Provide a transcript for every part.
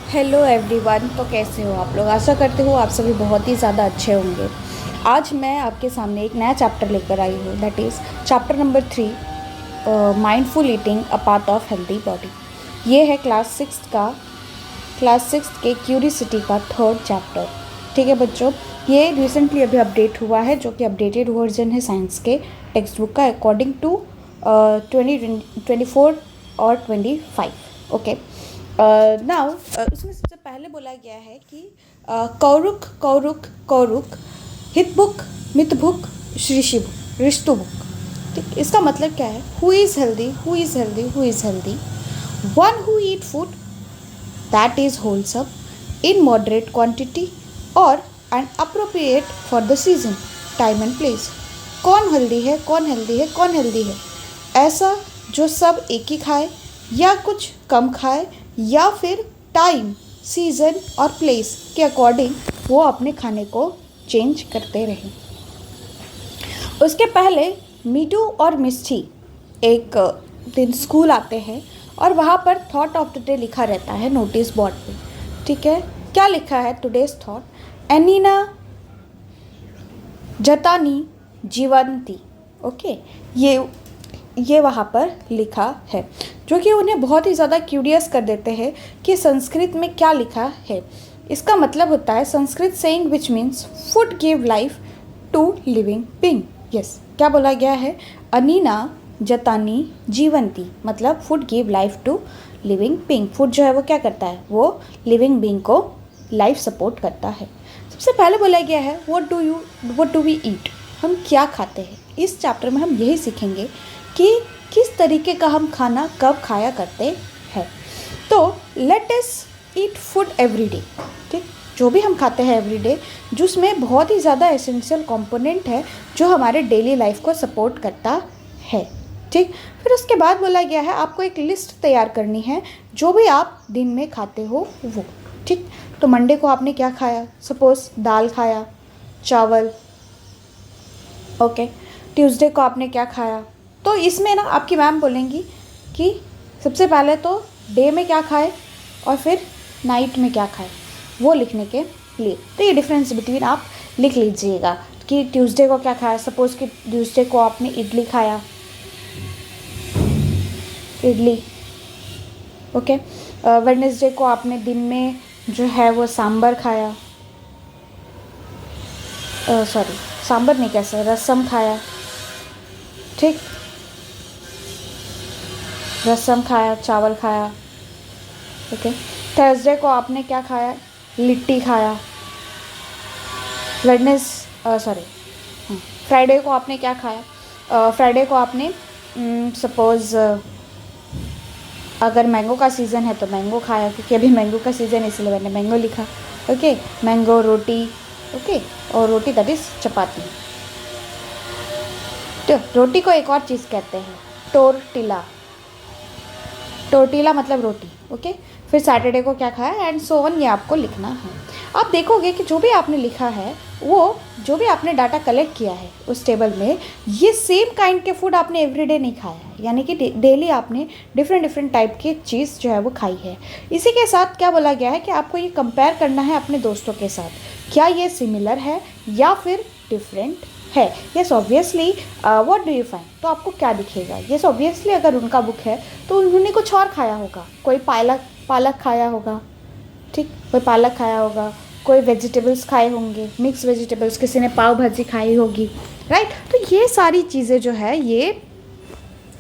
Hello everyone. तो कैसे हो आप लोग? आशा करते हो आप सभी बहुत ही ज़्यादा अच्छे होंगे। आज मैं आपके सामने एक नया चैप्टर लेकर आई हूँ, that is chapter number 3, mindful eating a part of healthy body. ये है क्लास सिक्स के क्यूरिसिटी का थर्ड चैप्टर। ठीक है बच्चों, ये रिसेंटली अभी अपडेट हुआ है, जो कि अपडेटेड वर्जन है साइंस के टेक्स्ट बुक का अकॉर्डिंग टू 2024 और 25। ओके, नाउ उसमें सबसे पहले बोला गया है कि कौरुक कौरुक कौरुक हितबुक मितभुक ऋषिभुक ऋष्टुभुक। ठीक, इसका मतलब क्या है? Who is healthy, who is healthy, who is healthy? One who eat food that is wholesome in moderate quantity or and appropriate for the season, time and place। कौन हेल्दी है, कौन हेल्दी है, कौन हेल्दी है? ऐसा जो सब एक ही खाए, या कुछ कम खाए, या फिर टाइम, सीज़न और प्लेस के अकॉर्डिंग वो अपने खाने को चेंज करते रहें। उसके पहले मीठू और मिष्टी एक दिन स्कूल आते हैं और वहाँ पर थॉट ऑफ द डे लिखा रहता है नोटिस बोर्ड पे। ठीक है, क्या लिखा है? टुडेज थॉट, एनीना जतानी जीवंती। ओके, ये वहाँ पर लिखा है, जो कि उन्हें बहुत ही ज़्यादा क्यूरियस कर देते हैं कि संस्कृत में क्या लिखा है। इसका मतलब होता है Sanskrit saying which means food give life to living being. Yes, क्या बोला गया है? अनीना जतानी जीवंती, मतलब food give life to living being. Food जो है वो क्या करता है? वो लिविंग बीइंग को लाइफ सपोर्ट करता है। सबसे पहले बोला गया है व्हाट डू वी ईट, हम क्या खाते हैं। इस चैप्टर में हम यही सीखेंगे कि किस तरीके का हम खाना कब खाया करते हैं। तो let us eat food every day. ठीक, जो भी हम खाते हैं एवरी डे, जिसमें बहुत ही ज़्यादा एसेंशियल कंपोनेंट है जो हमारे डेली लाइफ को सपोर्ट करता है। ठीक, फिर उसके बाद बोला गया है आपको एक लिस्ट तैयार करनी है जो भी आप दिन में खाते हो वो। ठीक, तो मंडे को आपने क्या खाया? सपोज दाल खाया, चावल। ओके, ट्यूसडे को आपने क्या खाया? तो इसमें ना आपकी मैम बोलेंगी कि सबसे पहले तो डे में क्या खाए और फिर नाइट में क्या खाए, वो लिखने के लिए। तो ये डिफरेंस बिटवीन आप लिख लीजिएगा कि ट्यूसडे को क्या खाया। सपोज़ कि ट्यूसडे को आपने इडली खाया, इडली। ओके, वेडनेसडे को आपने दिन में जो है वो सांबर खाया, सॉरी सांबर नहीं, कैसे रसम खाया। ठीक, रसम खाया, चावल खाया। ओके, थर्सडे को आपने क्या खाया? लिट्टी खाया। फ्राइडे को आपने क्या खाया? फ्राइडे को आपने सपोज़ अगर मैंगो का सीज़न है तो मैंगो खाया, क्योंकि अभी मैंगो का सीज़न है इसलिए मैंने मैंगो लिखा। ओके, मैंगो रोटी। ओके, और रोटी दैट इज़ चपाती। तो रोटी को एक और चीज़ कहते हैं, टोर्टिला। टोर्टिला मतलब रोटी। ओके, फिर सैटरडे को क्या खाया एंड सो ऑन, ये आपको लिखना है। आप देखोगे कि जो भी आपने लिखा है, वो जो भी आपने डाटा कलेक्ट किया है उस टेबल में, ये सेम काइंड के फूड आपने एवरीडे नहीं खाया है, यानी कि डेली आपने डिफरेंट टाइप की चीज़ जो है वो खाई है। इसी के साथ क्या बोला गया है कि आपको ये कंपेयर करना है अपने दोस्तों के साथ, क्या ये सिमिलर है या फिर डिफरेंट है। Yes obviously, what do you find, तो आपको क्या दिखेगा? यस ऑब्वियसली, अगर उनका बुक है तो उन्होंने कुछ और खाया होगा। कोई पालक खाया होगा। ठीक, कोई पालक खाया होगा, कोई वेजिटेबल्स खाए होंगे, मिक्स वेजिटेबल्स, किसी ने पाव भाजी खाई होगी, राइट। तो ये सारी चीज़ें जो है ये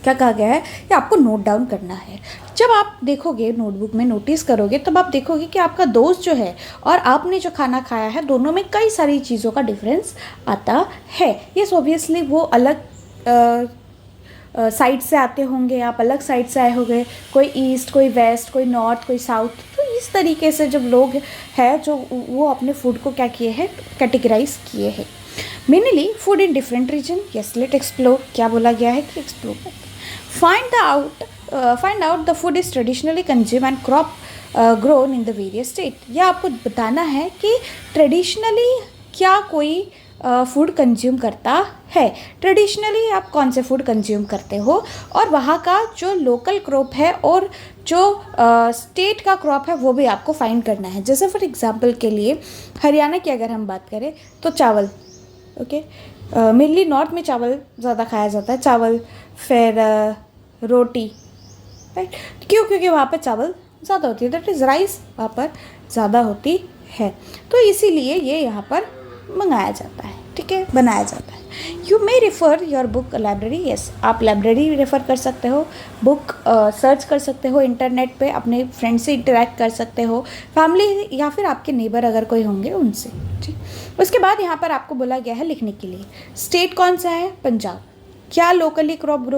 क्या कहा गया है, ये आपको नोट डाउन करना है। जब आप देखोगे नोटबुक में, नोटिस करोगे, तब आप देखोगे कि आपका दोस्त जो है और आपने जो खाना खाया है, दोनों में कई सारी चीज़ों का डिफरेंस आता है। यस ऑब्वियसली, वो अलग साइड से आते होंगे, आप अलग साइड से आए होंगे, कोई ईस्ट, कोई वेस्ट, कोई नॉर्थ, कोई साउथ। तो इस तरीके से जब लोग हैं जो वो अपने फूड को क्या किए हैं, कैटेगराइज किए हैं। Mainly food in different region. Yes, let explore. क्या बोला गया है कि एक्सप्लोर करते। Find out the food is traditionally consume and crop grown in the various state. यह आपको बताना है कि ट्रेडिशनली क्या कोई फूड कंज्यूम करता है। ट्रेडिशनली आप कौन से फूड कंज्यूम करते हो और वहाँ का जो लोकल क्रॉप है और जो स्टेट का क्रॉप है वो भी आपको फाइंड करना है। जैसे फॉर एग्जांपल के लिए हरियाणा की अगर हम बात करें तो चावल, ओके, मेनली नॉर्थ में चावल ज़्यादा खाया जाता है, चावल, फिर रोटी, राइट। क्यों? क्योंकि वहाँ पर चावल ज़्यादा होती है, दैट इज़ राइस वहाँ पर ज़्यादा होती है, तो इसीलिए ये यहाँ पर मंगाया जाता है, ठीक है, बनाया जाता है। You may refer your book library, yes, आप लाइब्रेरी रेफ़र कर सकते हो, बुक सर्च कर सकते हो इंटरनेट पे, अपने फ्रेंड से इंटरेक्ट कर सकते हो, फैमिली या फिर आपके नेबर अगर कोई होंगे उनसे, ठीक। उसके बाद यहाँ पर आपको बोला गया है लिखने के लिए। स्टेट कौन सा है? पंजाब। क्या लोकली क्रॉप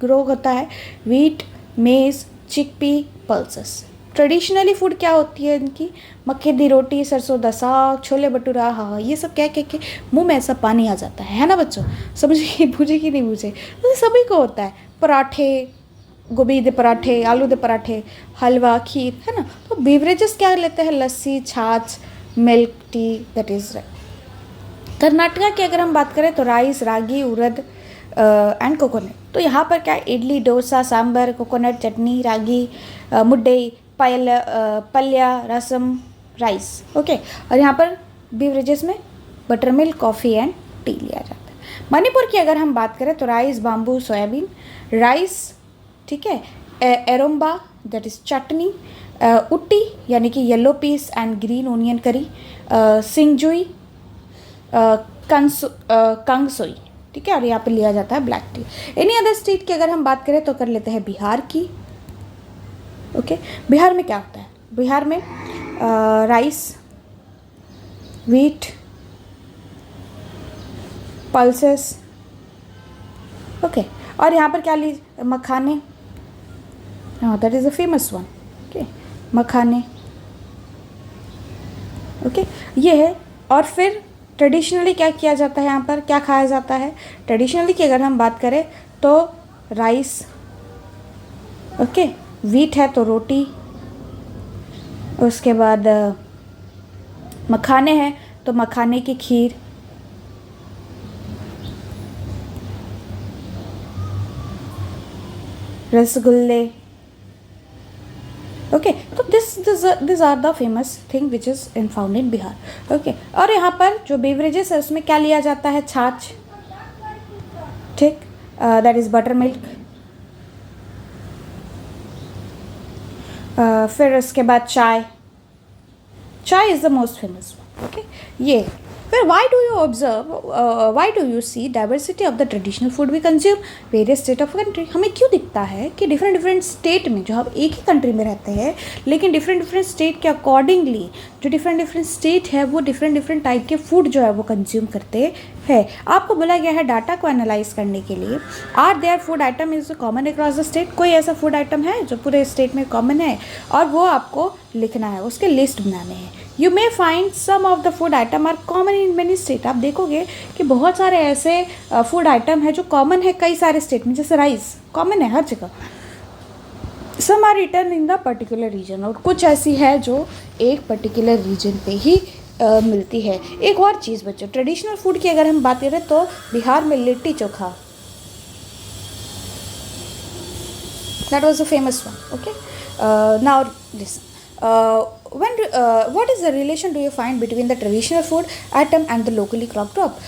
ग्रो होता है? वीट, मेज़, चिकपी, पल्सेस। ट्रेडिशनली फूड क्या होती है इनकी? मक्के दी रोटी, सरसों दा साग, छोले भटूरा, हाँ, ये सब क्या कह के मुंह में ऐसा पानी आ जाता है ना बच्चों? समझिए, बूझे कि नहीं बूझे, तो सभी को होता है। पराठे, गोभी दे पराठे, आलू दे पराठे, हलवा, खीर, है ना। तो बेवरेजेस क्या लेते हैं? लस्सी, छाछ, milk tea, that is right. Karnataka की अगर हम बात करें तो rice, ragi, urad and coconut. तो यहाँ पर क्या? इडली, डोसा, सांभर, कोकोनट चटनी, रागी मुड्डे, पल्या, रसम, राइस, ओके। और यहाँ पर बेवरेजेस में butter milk, coffee and T लिया जाता है। मणिपुर की अगर हम बात करें तो राइस, बाम्बू, सोयाबीन, राइस, ठीक है, एरोम्बा, दैट इज़ चटनी, उट्टी यानी कि yellow peas and green onion curry, singju, कंगसोई, ठीक है, और यहाँ पे लिया जाता है black T. Any other state की अगर हम बात करें तो कर लेते हैं बिहार की, ओके। बिहार में क्या होता है? बिहार में राइस, वीट, पल्सेस, ओके। और यहाँ पर क्या ली? मखाने, हाँ, that is a famous one, okay, मखाने, ओके, ये है। और फिर ट्रेडिशनली क्या किया जाता है? यहाँ पर क्या खाया जाता है ट्रेडिशनली की अगर हम बात करें तो? राइस, ओके, वीट है तो रोटी, उसके बाद मखाने हैं तो मखाने की खीर, रसगुल्ले, ओके। तो this are the famous thing which is in found in Bihar, okay. और यहाँ पर जो बेवरेजेस है उसमें क्या लिया जाता है? छाछ, ठीक, दैट इज़ बटर मिल्क, फिर उसके बाद चाय, चाय is the most famous one, okay. ये फिर why do you observe, why do you see diversity of the traditional food we consume various state of country? हमें क्यों दिखता है कि डिफरेंट स्टेट में, जो हम एक ही कंट्री में रहते हैं लेकिन डिफरेंट स्टेट के अकॉर्डिंगली जो डिफरेंट स्टेट है वो डिफरेंट टाइप के फूड जो है वो कंज्यूम करते हैं। आपको बोला गया है डाटा को एनालाइज करने के लिए, are there food item is common across the state? कोई ऐसा फूड आइटम है जो पूरे स्टेट में कॉमन है और वो आपको लिखना है, उसके लिस्ट बनाने हैं। You may find some of the food item are common in many state. आप देखोगे कि बहुत सारे ऐसे फूड आइटम है जो कॉमन है कई सारे स्टेट में, जैसे राइस कॉमन है हर जगह, some are return in the particular region, और कुछ ऐसी है जो एक पर्टिकुलर रीजन पे ही मिलती है। एक और चीज़ बच्चों, ट्रेडिशनल फूड की अगर हम बात करें तो बिहार में litti chokha, that was a famous one, okay. Now listen, what is the relation do you find between the traditional food item and the locally grow crop?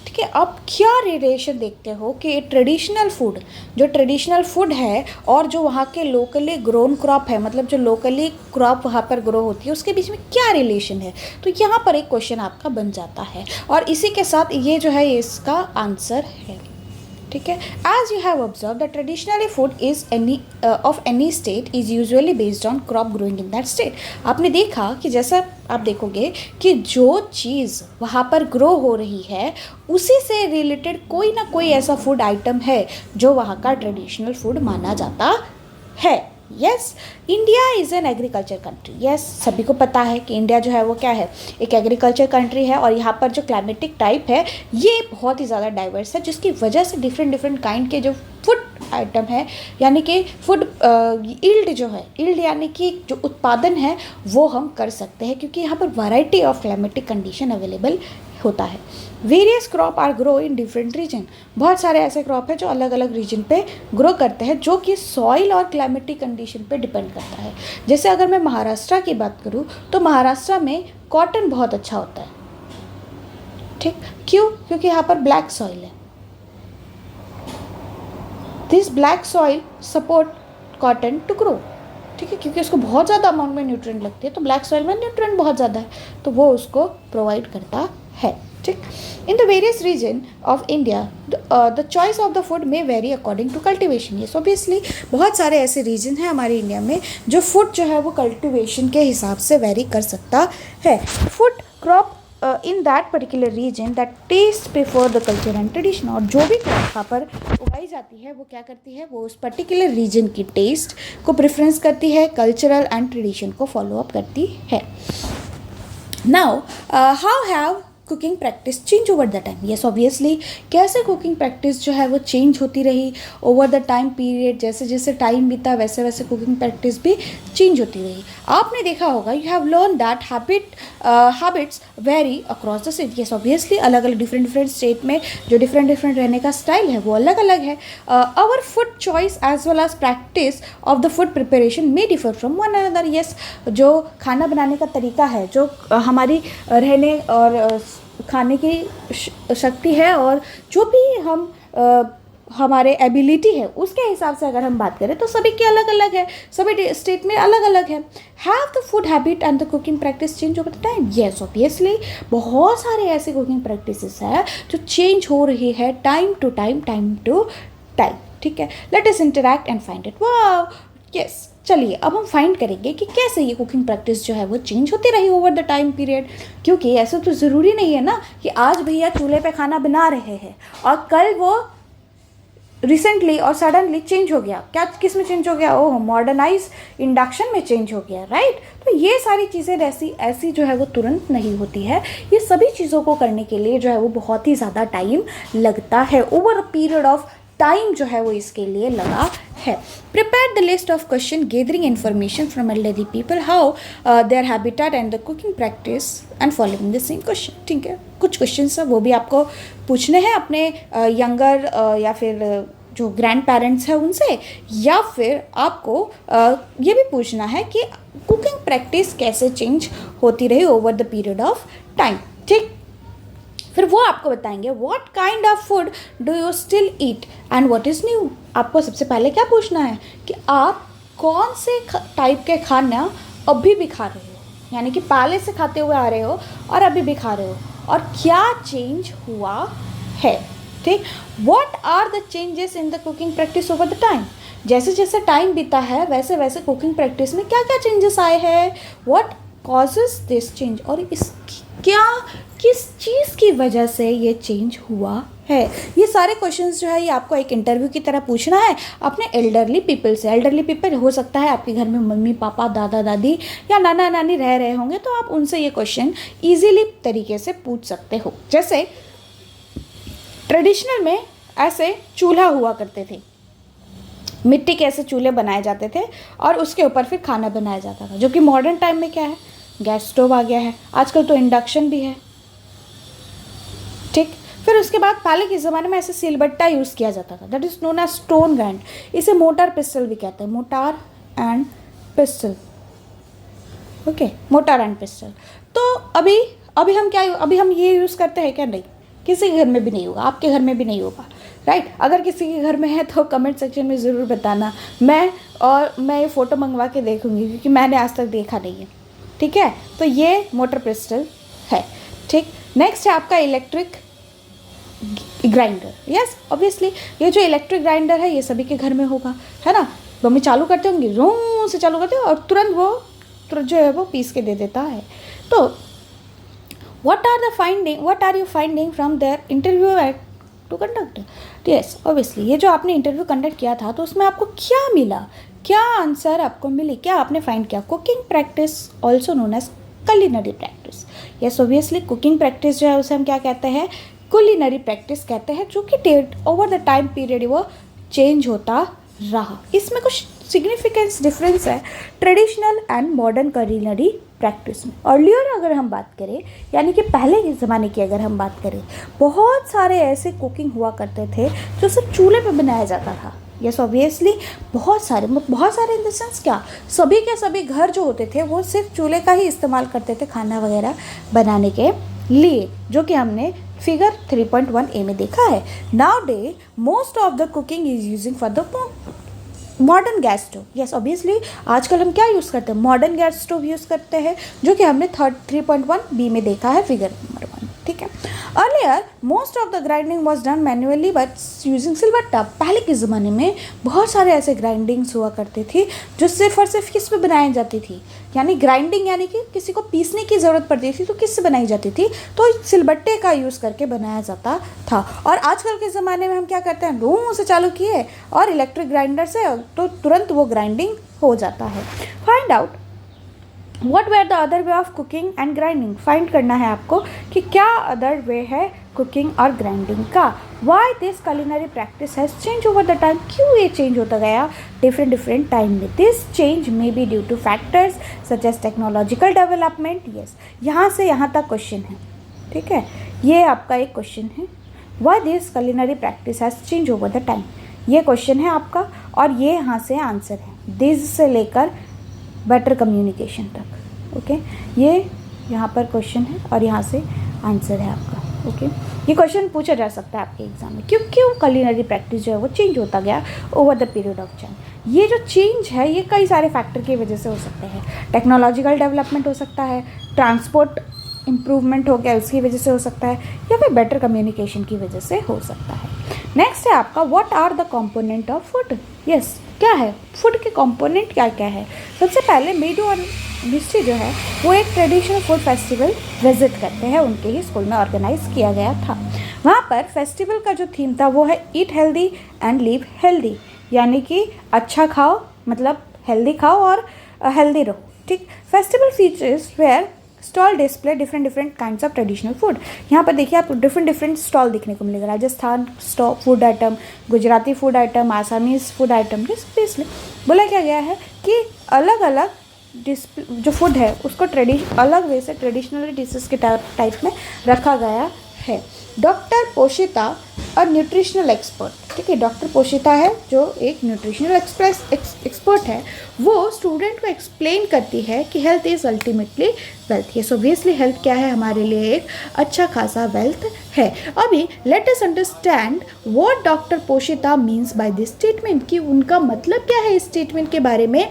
ठीक है, आप क्या रिलेशन देखते हो कि ट्रेडिशनल फूड, जो ट्रेडिशनल फूड है और जो वहाँ के लोकली ग्रोन क्रॉप है, मतलब जो लोकली क्रॉप वहाँ पर ग्रो होती है, उसके बीच में क्या रिलेशन है? तो यहाँ पर एक क्वेश्चन आपका बन जाता है और इसी के साथ ये जो है इसका आंसर है, ठीक है। As you have observe the traditionally food is of any state is usually based on crop growing in that state. आपने देखा कि जैसा आप देखोगे कि जो चीज़ वहाँ पर ग्रो हो रही है उसी से रिलेटेड कोई ना कोई ऐसा फूड आइटम है जो वहाँ का ट्रेडिशनल फूड माना जाता है। Yes, India is an agriculture country. Yes, सभी को पता है कि इंडिया जो है वो क्या है, एक एग्रीकल्चर कंट्री है और यहाँ पर जो क्लाइमेटिक टाइप है ये बहुत ही ज़्यादा डाइवर्स है, जिसकी वजह से डिफरेंट काइंड के जो फूड आइटम है यानी कि फूड ईल्ड जो है, ईल्ड यानी कि जो उत्पादन है वो हम कर सकते हैं क्योंकि यहाँ पर variety of climatic condition available होता है। Various crop are grow in different region, बहुत सारे ऐसे क्रॉप है जो अलग अलग रीजन पे ग्रो करते हैं, जो कि सॉइल और क्लाइमेटिक कंडीशन पे डिपेंड करता है। जैसे अगर मैं महाराष्ट्र की बात करूँ तो महाराष्ट्र में कॉटन बहुत अच्छा होता है, ठीक, क्यों? क्योंकि यहाँ पर ब्लैक सॉइल है। This black soil support cotton to grow, ठीक है, क्योंकि उसको बहुत ज़्यादा अमाउंट में न्यूट्रिएंट लगती है, तो ब्लैक सॉइल में न्यूट्रिएंट बहुत ज़्यादा है, तो वो उसको प्रोवाइड करता है, ठीक। In the various region of India the choice of the food में वेरी अकॉर्डिंग टू कल्टिवेशन। ये ऑब्वियसली बहुत सारे ऐसे रीजन हैं हमारे इंडिया में जो फूड जो है वो कल्टिवेशन के हिसाब से वेरी कर सकता है। Food crop in that particular region that taste prefer the culture and tradition, और जो भी क्रॉप वहाँ पर उगाई जाती है वो क्या करती है, वो उस पर्टिकुलर रीजन की टेस्ट को प्रेफरेंस करती है, कल्चरल एंड ट्रेडिशन को फॉलो अप करती है। Now how have cooking practice change over the time. Yes obviously, कैसे कुकिंग प्रैक्टिस जो है वो चेंज होती रही ओवर द टाइम पीरियड, जैसे जैसे टाइम बीता वैसे वैसे कुकिंग प्रैक्टिस भी चेंज होती रही। आपने देखा होगा, you have learn that habits vary across the state. Yes obviously, अलग अलग डिफरेंट स्टेट में जो डिफरेंट रहने का स्टाइल है वो अलग अलग है। Our food choice as well as practice of the food preparation may differ from one another. Yes, जो खाना बनाने का तरीका है, जो हमारी रहने और खाने की शक्ति है, और जो भी हम हमारे एबिलिटी है उसके हिसाब से अगर हम बात करें तो सभी के अलग अलग है, सभी स्टेट में अलग अलग है। Have the food habit and the cooking practice change over the time. Yes obviously, बहुत सारे ऐसे कुकिंग प्रैक्टिसेस है जो चेंज हो रही है टाइम टू टाइम, ठीक है। Let us interact and find it. Wow, yes, चलिए अब हम फाइंड करेंगे कि कैसे ये कुकिंग प्रैक्टिस जो है वो चेंज होती रही ओवर द टाइम पीरियड। क्योंकि ऐसा तो ज़रूरी नहीं है ना कि आज भैया चूल्हे पे खाना बना रहे हैं और कल वो रिसेंटली और सडनली चेंज हो गया। क्या किस में चेंज हो गया? ओह, मॉडर्नाइज इंडक्शन में चेंज हो गया, राइट। तो ये सारी चीज़ें ऐसी जो है वो तुरंत नहीं होती है। ये सभी चीज़ों को करने के लिए जो है वो बहुत ही ज़्यादा टाइम लगता है। Over a period of time जो है वो इसके लिए लगा है। Prepare the list of question gathering information from elderly people, how their habitat and the cooking practice and following the same question, ठीक है। कुछ क्वेश्चन है वो भी आपको पूछने हैं अपने यंगर या फिर जो ग्रैंड पेरेंट्स हैं उनसे, या फिर आपको ये भी पूछना है कि कुकिंग प्रैक्टिस कैसे चेंज होती रही over the period of time, ठीक। फिर वो आपको बताएंगे what kind of food do you still eat and what is new. आपको सबसे पहले क्या पूछना है कि आप कौन से टाइप के खाना अभी भी खा रहे हो, यानी कि पहले से खाते हुए आ रहे हो और अभी भी खा रहे हो, और क्या चेंज हुआ है, ठीक। What are the changes in the cooking practice over the time. जैसे जैसे टाइम बीता है वैसे वैसे कुकिंग प्रैक्टिस में क्या क्या चेंजेस आए हैं, व्हाट कॉजेस दिस चेंज, और किस चीज़ की वजह से ये चेंज हुआ है। ये सारे क्वेश्चंस जो है ये आपको एक इंटरव्यू की तरह पूछना है अपने एल्डरली पीपल से। एल्डरली पीपल हो सकता है आपके घर में मम्मी पापा दादा दादी या नाना नानी रह रहे होंगे, तो आप उनसे ये क्वेश्चन ईजीली तरीके से पूछ सकते हो। जैसे ट्रेडिशनल में ऐसे चूल्हा हुआ करते थे, मिट्टी के ऐसे चूल्हे बनाए जाते थे और उसके ऊपर फिर खाना बनाया जाता था, जो कि मॉडर्न टाइम में क्या है, गैस स्टोव आ गया है, आजकल तो इंडक्शन भी है, ठीक। फिर उसके बाद पहले के ज़माने में ऐसे सिलबट्टा यूज़ किया जाता था, that is known as stone grind. इसे मोटार पिस्टल भी कहते हैं, mortar and pestle, okay, mortar and pestle. तो अभी हम ये यूज़ करते हैं क्या? नहीं, किसी के घर में भी नहीं होगा, आपके घर में भी नहीं होगा, राइट। अगर किसी के घर में है तो कमेंट सेक्शन में ज़रूर बताना, मैं ये फ़ोटो मंगवा के देखूँगी, क्योंकि मैंने आज तक देखा नहीं है, ठीक है। तो ये मोटर पिस्टल है, ठीक। नेक्स्ट है आपका इलेक्ट्रिक ग्राइंडर। यस ऑब्वियसली, ये जो इलेक्ट्रिक ग्राइंडर है ये सभी के घर में होगा, है ना। मम्मी चालू करते होंगे, रू से चालू करते हो और तुरंत जो है वो पीस के दे देता है। तो what are you finding from their interview to conduct? Yes, obviously, ये जो आपने इंटरव्यू कंडक्ट किया था तो उसमें आपको क्या मिला, क्या आंसर आपको मिली, क्या आपने फाइंड किया? Cooking practice also known as culinary practice. Yes obviously, cooking practice जो है उसे हम क्या कहते हैं? कुलिनरी प्रैक्टिस कहते हैं, जो कि ओवर द टाइम पीरियड वो चेंज होता रहा। इसमें कुछ सिग्निफिकेंस डिफरेंस है traditional and modern culinary practice में। अर्लियर अगर हम बात करें, यानी कि पहले के ज़माने की अगर हम बात करें, बहुत सारे ऐसे कुकिंग हुआ करते थे जो सिर्फ चूल्हे पे बनाया जाता था। यस ऑब्वियसली बहुत सारे इन द सेंस क्या, सभी के सभी घर जो होते थे वो सिर्फ चूल्हे का ही इस्तेमाल करते थे खाना वगैरह बनाने के लिए, जो कि हमने फिगर 3.1a में देखा है। Now day most of the cooking is using for the modern gas stove. Yes obviously आजकल हम क्या यूज़ करते हैं, मॉडर्न गैस स्टोव यूज़ करते हैं, जो कि हमने 3.1b में देखा है फिगर नंबर 1। ठीक है, earlier most of the grinding was done manually but using silbatta. पहले के ज़माने में बहुत सारे ऐसे ग्राइंडिंग्स हुआ करती थी जो सिर्फ और सिर्फ किस पे बनाई जाती थी, यानी ग्राइंडिंग, यानी कि किसी को पीसने की ज़रूरत पड़ती थी तो किससे बनाई जाती थी, तो सिलबट्टे का यूज़ करके बनाया जाता था। और आजकल के ज़माने में हम क्या करते हैं, रूम से चालू किए और इलेक्ट्रिक ग्राइंडर से तो तुरंत वो ग्राइंडिंग हो जाता है। Find out what were the other way of cooking and grinding. Find करना है आपको कि क्या अदर वे है कुकिंग और ग्राइंडिंग का। Why this culinary practice has change over the time. क्यों ये चेंज होता गया डिफरेंट टाइम में। This change may be due to factors such as technological development. Yes, यहाँ से यहाँ तक क्वेश्चन है। ठीक है, ये आपका एक क्वेश्चन है, Y this culinary practice has change over the time, ये क्वेश्चन है आपका, और ये यहाँ से आंसर है, दिस से लेकर बेटर कम्युनिकेशन तक। ओके, ये यहाँ पर क्वेश्चन है और यहाँ से आंसर है आपका। ओके, ये क्वेश्चन पूछा जा सकता है आपके एग्जाम में, क्यों culinary प्रैक्टिस जो है वो चेंज होता गया over the period of time. ये जो चेंज है ये कई सारे फैक्टर की वजह से हो सकते हैं। टेक्नोलॉजिकल डेवलपमेंट हो सकता है, ट्रांसपोर्ट इम्प्रूवमेंट हो गया उसकी वजह से हो सकता है, या फिर बेटर कम्युनिकेशन की वजह से हो सकता है। नेक्स्ट है आपका what are the component of food. Yes, क्या है फूड के कंपोनेंट, क्या क्या है। सबसे पहले मीडू और मिस्टी जो है वो एक ट्रेडिशनल फूड फेस्टिवल विजिट करते हैं, उनके ही स्कूल में ऑर्गेनाइज किया गया था। वहाँ पर फेस्टिवल का जो थीम था वो है eat healthy and live healthy, यानी कि अच्छा खाओ मतलब हेल्दी खाओ और हेल्दी रहो। ठीक, festival features where stall display different kinds of traditional food. यहाँ पर देखिए आपको डिफरेंट स्टॉल देखने को मिलेगा, Rajasthan food item, Gujarati food item, Assamese food item. इसलिए बोला क्या गया है कि अलग अलग जो फूड है उसको अलग वे से ट्रेडिशनल डिशेस के टाइप में रखा गया है। डॉक्टर पोशिता और न्यूट्रिशनल एक्सपर्ट। ठीक है, डॉक्टर पोशिता है जो एक न्यूट्रिशनल एक्सपर्ट है, वो स्टूडेंट को एक्सप्लेन करती है कि हेल्थ इज़ अल्टीमेटली वेल्थ। ये ऑब्वियसली हेल्थ क्या है, हमारे लिए एक अच्छा खासा वेल्थ है। अभी let us understand what doctor Poshita means by this statement, कि उनका मतलब क्या है इस स्टेटमेंट के बारे में।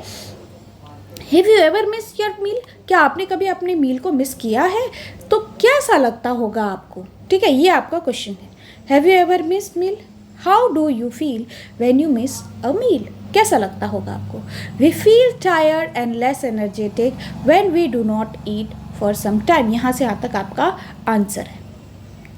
Have you ever miss your meal, क्या आपने कभी अपने मील को मिस किया है, तो कैसा लगता होगा आपको। ठीक है, ये आपका क्वेश्चन है। Have you ever miss meal, how do you feel when you miss a meal, कैसा लगता होगा आपको। We feel tired and less energetic when we do not eat for some time. यहाँ से यहाँ तक आपका आंसर है।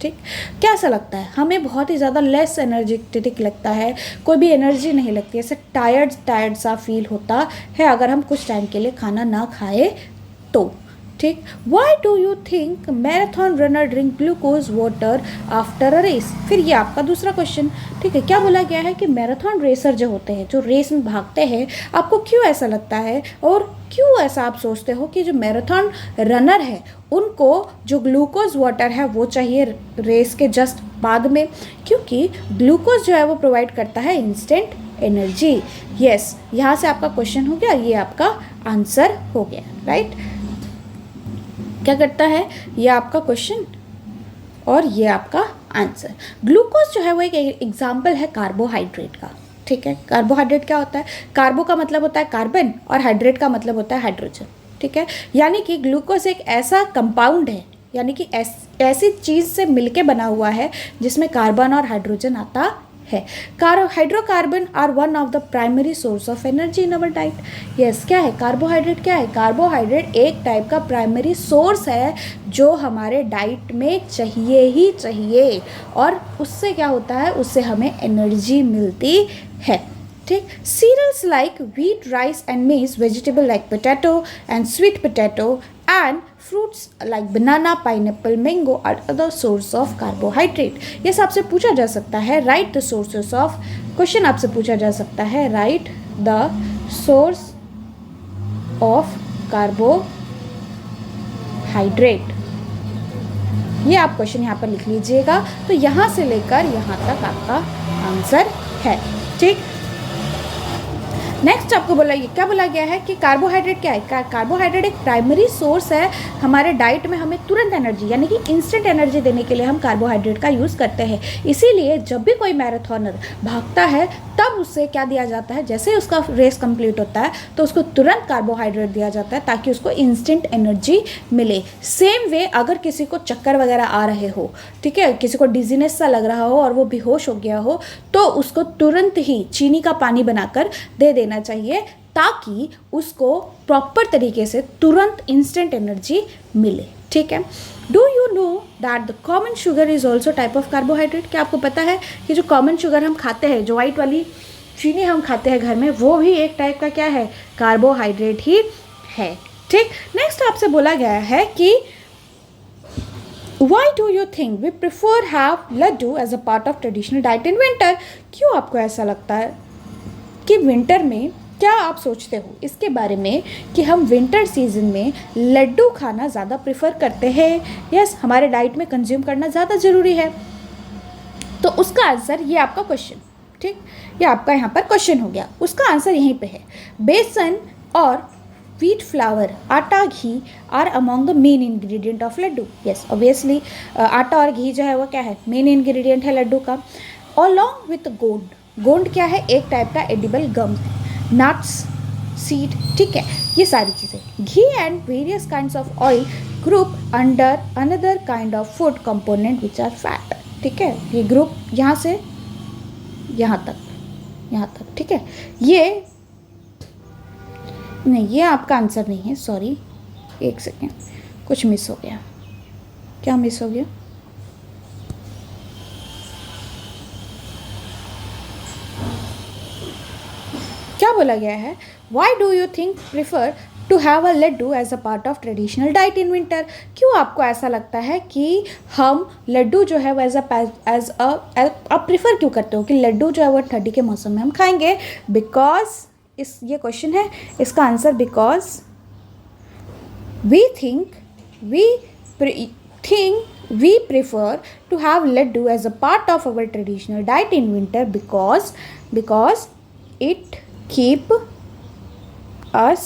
ठीक, कैसा लगता है, हमें बहुत ही ज़्यादा लेस एनर्जेटिक लगता है, कोई भी एनर्जी नहीं लगती, ऐसे टायर्ड सा फील होता है अगर हम कुछ टाइम के लिए खाना ना खाए तो। ठीक, why do you think marathon runner drink glucose water after a race. फिर ये आपका दूसरा क्वेश्चन। ठीक है, क्या बोला गया है कि मैराथन रेसर जो होते हैं, जो रेस में भागते हैं, आपको क्यों ऐसा लगता है और क्यों ऐसा आप सोचते हो कि जो मैराथन रनर है उनको जो ग्लूकोज वाटर है वो चाहिए रेस के जस्ट बाद में, क्योंकि ग्लूकोज जो है वो प्रोवाइड करता है इंस्टेंट एनर्जी। यस, यहाँ से आपका क्वेश्चन हो गया, ये आपका आंसर हो गया। राइट, क्या करता है, ये आपका क्वेश्चन और ये आपका आंसर। ग्लूकोज जो है वो एक एग्जाम्पल है कार्बोहाइड्रेट का। ठीक है, कार्बोहाइड्रेट क्या होता है, कार्बो का मतलब होता है कार्बन और हाइड्रेट का मतलब होता है हाइड्रोजन। ठीक है, यानी कि ग्लूकोज एक ऐसा कंपाउंड है, यानी कि ऐसी चीज़ से मिलके बना हुआ है जिसमें कार्बन और हाइड्रोजन आता है। Hydrocarbon are one of the primary source of energy in our diet. Yes, क्या है कार्बोहाइड्रेट, क्या है कार्बोहाइड्रेट एक टाइप का प्राइमरी सोर्स है जो हमारे डाइट में चाहिए ही चाहिए, और उससे क्या होता है, उससे हमें एनर्जी मिलती है। ठीक, cereals like wheat, rice and maize, vegetable like potato and sweet potato and fruits like banana, pineapple, mango are other source of carbohydrate। ये आपसे पूछा जा सकता है write the sources of, question आपसे पूछा जा सकता है write the source of carbohydrate। Carbohydrate. ये आप क्वेश्चन यहाँ पर लिख लीजिएगा। तो यहाँ से लेकर यहाँ तक आपका आंसर है। ठीक, नेक्स्ट आपको क्या बोला गया है कि कार्बोहाइड्रेट क्या है। कार्बोहाइड्रेट एक प्राइमरी सोर्स है हमारे डाइट में, हमें तुरंत एनर्जी यानी कि इंस्टेंट एनर्जी देने के लिए हम कार्बोहाइड्रेट का यूज़ करते हैं। इसीलिए जब भी कोई मैराथनर भागता है तब उससे क्या दिया जाता है, जैसे उसका रेस कंप्लीट होता है तो उसको तुरंत कार्बोहाइड्रेट दिया जाता है ताकि उसको इंस्टेंट एनर्जी मिले। सेम वे अगर किसी को चक्कर वगैरह आ रहे हो, ठीक है, किसी को डिजीनेस सा लग रहा हो और वो बेहोश हो गया हो, तो उसको तुरंत ही चीनी का पानी बनाकर दे देना चाहिए ताकि उसको प्रॉपर तरीके से तुरंत इंस्टेंट एनर्जी मिले। ठीक है। Do you know that the common sugar is also type of carbohydrate. क्या आपको पता है कि जो कॉमन शुगर हम खाते हैं, जो वाइट वाली चीनी हम खाते हैं घर में, वो भी एक टाइप का क्या है, कार्बोहाइड्रेट ही है। ठीक, नेक्स्ट आपसे बोला गया है कि Why do you think we prefer have laddu as a part of traditional diet in winter? क्यों आपको ऐसा लगता है कि विंटर में, क्या आप सोचते हो इसके बारे में कि हम विंटर सीजन में लड्डू खाना ज़्यादा प्रेफर करते हैं? यस, हमारे डाइट में कंज्यूम करना ज़्यादा ज़रूरी है। तो उसका आंसर, ये आपका क्वेश्चन, ठीक, ये आपका यहाँ पर क्वेश्चन हो गया, उसका आंसर यहीं पे है। बेसन और wheat flour, atta, ghee are among the main ingredient of laddu. Yes, obviously आटा और घी जो है वो क्या है, मेन इंग्रेडिएंट है लड्डू का। अलॉन्ग विथ गोंद, गोंद क्या है, एक टाइप का एडिबल गम, नट्स, सीड, ठीक है, ये सारी चीज़ें। Ghee and various kinds of oil group under another kind of food component which are fat. ठीक है, ये ग्रुप यहाँ से यहाँ तक, ठीक है। ये नहीं, ये आपका आंसर नहीं है, सॉरी, एक सेकेंड, कुछ मिस हो गया। क्या मिस हो गया? क्या बोला गया है? Why do you think prefer to have a laddu as a part of traditional diet in winter. क्यों आपको ऐसा लगता है कि हम लड्डू जो है वो एज आप प्रिफर क्यों करते हो कि लड्डू जो है वो ठंडी के मौसम में हम खाएंगे? बिकॉज ये क्वेश्चन है, इसका answer because we prefer to have laddu as a part of our traditional diet in winter because it keep us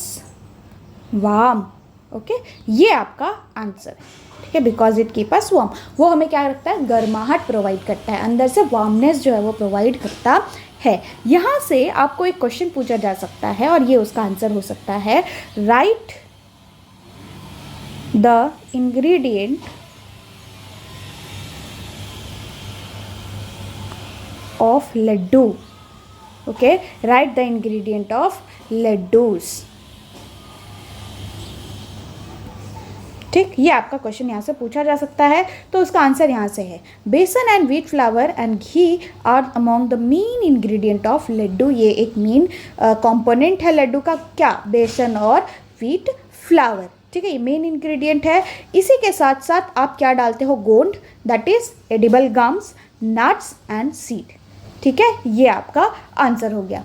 warm. Okay, ये आपका आंसर है, ठीक है, because it keep us warm. वो हमें क्या रखता है, गर्माहट प्रोवाइड करता है, अंदर से वार्मनेस जो है वो प्रोवाइड करता है। यहाँ से आपको एक क्वेश्चन पूछा जा सकता है और ये उसका आंसर हो सकता है, right the ingredient of laddu. Okay, write the ingredient of laddus. ठीक, ये आपका क्वेश्चन यहाँ से पूछा जा सकता है, तो उसका आंसर यहाँ से है, besan and wheat flour and ghee are among the main ingredient of laddu. ये एक मेन कंपोनेंट है लड्डू का, क्या, बेसन और व्हीट फ्लावर, ठीक है, ये मेन इंग्रेडिएंट है। इसी के साथ साथ आप क्या डालते हो, गोंद, that is edible gums, nuts and seed, ठीक है, ये आपका आंसर हो गया।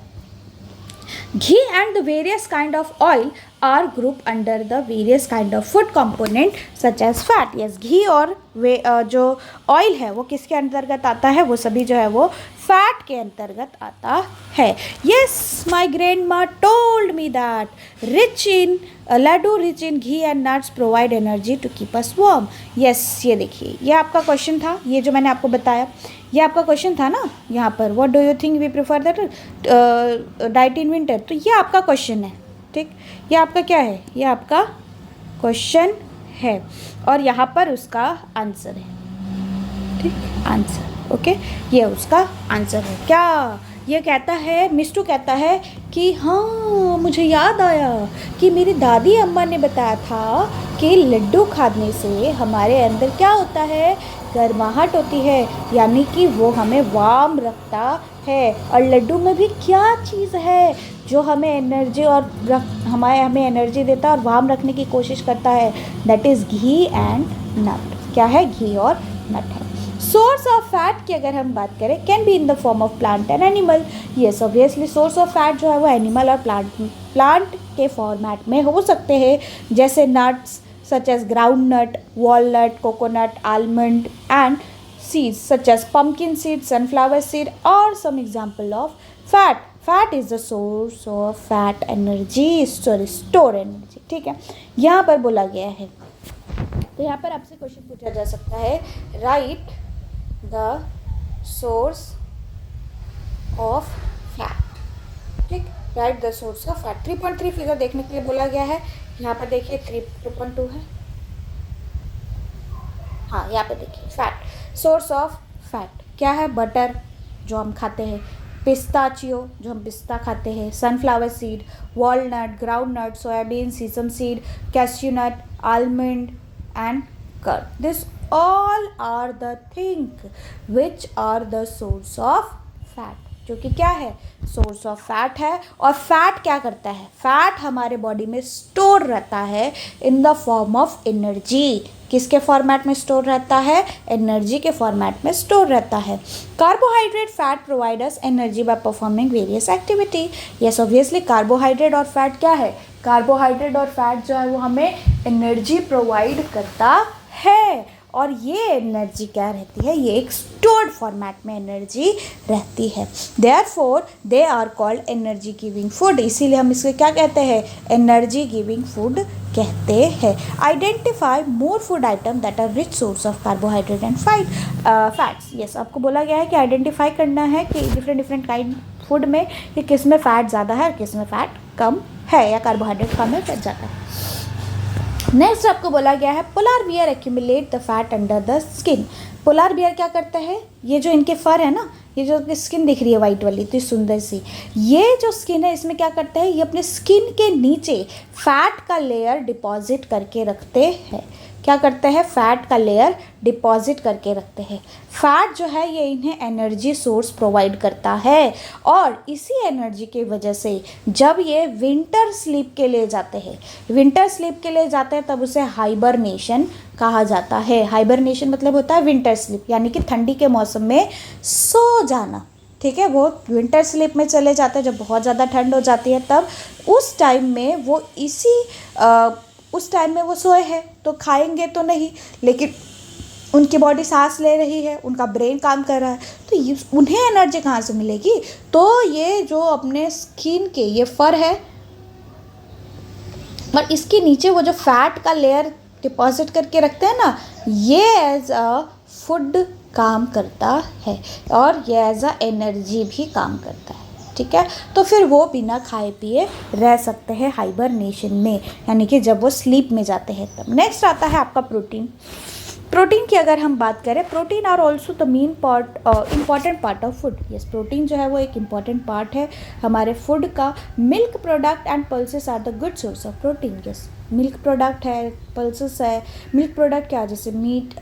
Ghee and the various kind of oil are group under the various kind of food component such as fat. Yes, घी और जो ऑयल है वो किसके अंतर्गत आता है, वो सभी जो है वो फैट के अंतर्गत आता है। Yes, my grandma told me that rich in laddu rich in ghee and nuts provide energy to keep us warm. Yes, ये देखिए, ये आपका क्वेश्चन था, ये जो मैंने आपको बताया, ये आपका क्वेश्चन था ना यहाँ पर, what do you think we prefer that diet in winter. तो ये आपका क्वेश्चन है, ठीक, ये आपका क्या है, ये आपका क्वेश्चन है और यहाँ पर उसका आंसर है, ठीक, आंसर, ओके, ये उसका आंसर है। क्या ये कहता है, मिस्टू कहता है कि हाँ, मुझे याद आया कि मेरी दादी अम्मा ने बताया था कि लड्डू खाने से हमारे अंदर क्या होता है, गर्माहट होती है, यानी कि वो हमें वार्म रखता है। और लड्डू में भी क्या चीज़ है जो हमें एनर्जी और हमें एनर्जी देता है और वार्म रखने की कोशिश करता है, that is ghee and nut. क्या है, घी और नट है। सोर्स ऑफ फैट की अगर हम बात करें, can be in the form of plant and animal. Yes, obviously source of fat जो है वो एनिमल और प्लांट के फॉर्मेट में हो सकते हैं, जैसे nuts, such as groundnut, walnut, coconut, almond, and seeds such as pumpkin seed, sunflower seed, or some example of fat. Fat is the source of fat energy, store energy. ठीक है, यहाँ पर बोला गया है, तो यहाँ पर आपसे क्वेश्चन पूछा जा सकता है, right the source of fat. ठीक, right the source of fat. 3.3 figure देखने के लिए बोला गया है। यहाँ पर देखिए 3.2 है, हाँ यहाँ पे देखिए फैट, सोर्स ऑफ फैट क्या है, बटर जो हम खाते हैं, पिस्ताचियो जो हम पिस्ता खाते हैं, sunflower seed, walnut, groundnut, soybean, sesame seed, cashew nut, almond and curd. This all are the thing which are the source of fat, जो कि क्या है, सोर्स ऑफ फैट है। और फैट क्या करता है, फैट हमारे बॉडी में स्टोर रहता है in the form of energy. किसके फॉर्मेट में स्टोर रहता है, एनर्जी के फॉर्मेट में स्टोर रहता है। Carbohydrate fat provide us energy by performing various activity. Yes obviously carbohydrate और फैट क्या है, कार्बोहाइड्रेट और फैट जो है वो हमें एनर्जी प्रोवाइड करता है। और ये एनर्जी क्या रहती है, ये एक स्टोर्ड फॉर्मेट में एनर्जी रहती है। Therefore they are called energy giving food. इसीलिए हम इसको क्या कहते हैं, एनर्जी गिविंग फूड कहते हैं। Identify more food item that are rich source of carbohydrate and fats. Yes, आपको बोला गया है कि आइडेंटिफाई करना है कि डिफरेंट काइंड फूड में कि किस में फैट ज़्यादा है और किस में फैट कम है, या कार्बोहाइड्रेट कम है, फैट ज़्यादा है। नेक्स्ट आपको बोला गया है, polar bear accumulate the fat under the skin. Polar bear क्या करता है, ये जो इनके फर है ना, ये जो स्किन दिख रही है वाइट वाली इतनी सुंदर सी, ये जो स्किन है इसमें क्या करता है, ये अपने स्किन के नीचे फैट का लेयर डिपॉजिट करके रखते हैं। क्या करते हैं, फैट का लेयर डिपॉजिट करके रखते हैं। फैट जो है ये इन्हें एनर्जी सोर्स प्रोवाइड करता है, और इसी एनर्जी की वजह से जब ये विंटर स्लीप के लिए जाते हैं, विंटर स्लीप के लिए जाते हैं, तब उसे हाइबरनेशन कहा जाता है। हाइबरनेशन मतलब होता है विंटर स्लीप, यानी कि ठंडी के मौसम में सो जाना। ठीक है, वो विंटर स्लीप में चले जाते हैं जब बहुत ज़्यादा ठंड हो जाती है, तब उस टाइम में वो उस टाइम में वो सोए हैं, तो खाएंगे तो नहीं, लेकिन उनकी बॉडी सांस ले रही है, उनका ब्रेन काम कर रहा है, तो उन्हें एनर्जी कहाँ से मिलेगी, तो ये जो अपने स्किन के ये फर है और इसके नीचे वो जो फैट का लेयर डिपॉजिट करके रखते हैं ना, ये एज अ फूड काम करता है और ये एज अ एनर्जी भी काम करता है। ठीक है, तो फिर वो बिना खाए पिए रह सकते हैं हाइबरनेशन में, यानी कि जब वो स्लीप में जाते हैं तब। नेक्स्ट आता है आपका प्रोटीन। प्रोटीन की अगर हम बात करें, protein are also the main part, important part of food. Yes, protein जो है वो एक इम्पॉर्टेंट पार्ट है हमारे फूड का। Milk product and pulses are the good source of protein. Yes, milk product है, पल्सेस है। मिल्क प्रोडक्ट क्या, जैसे meat,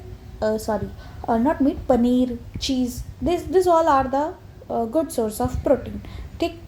not meat, paneer, cheese, this all are the good source of protein. ठीक,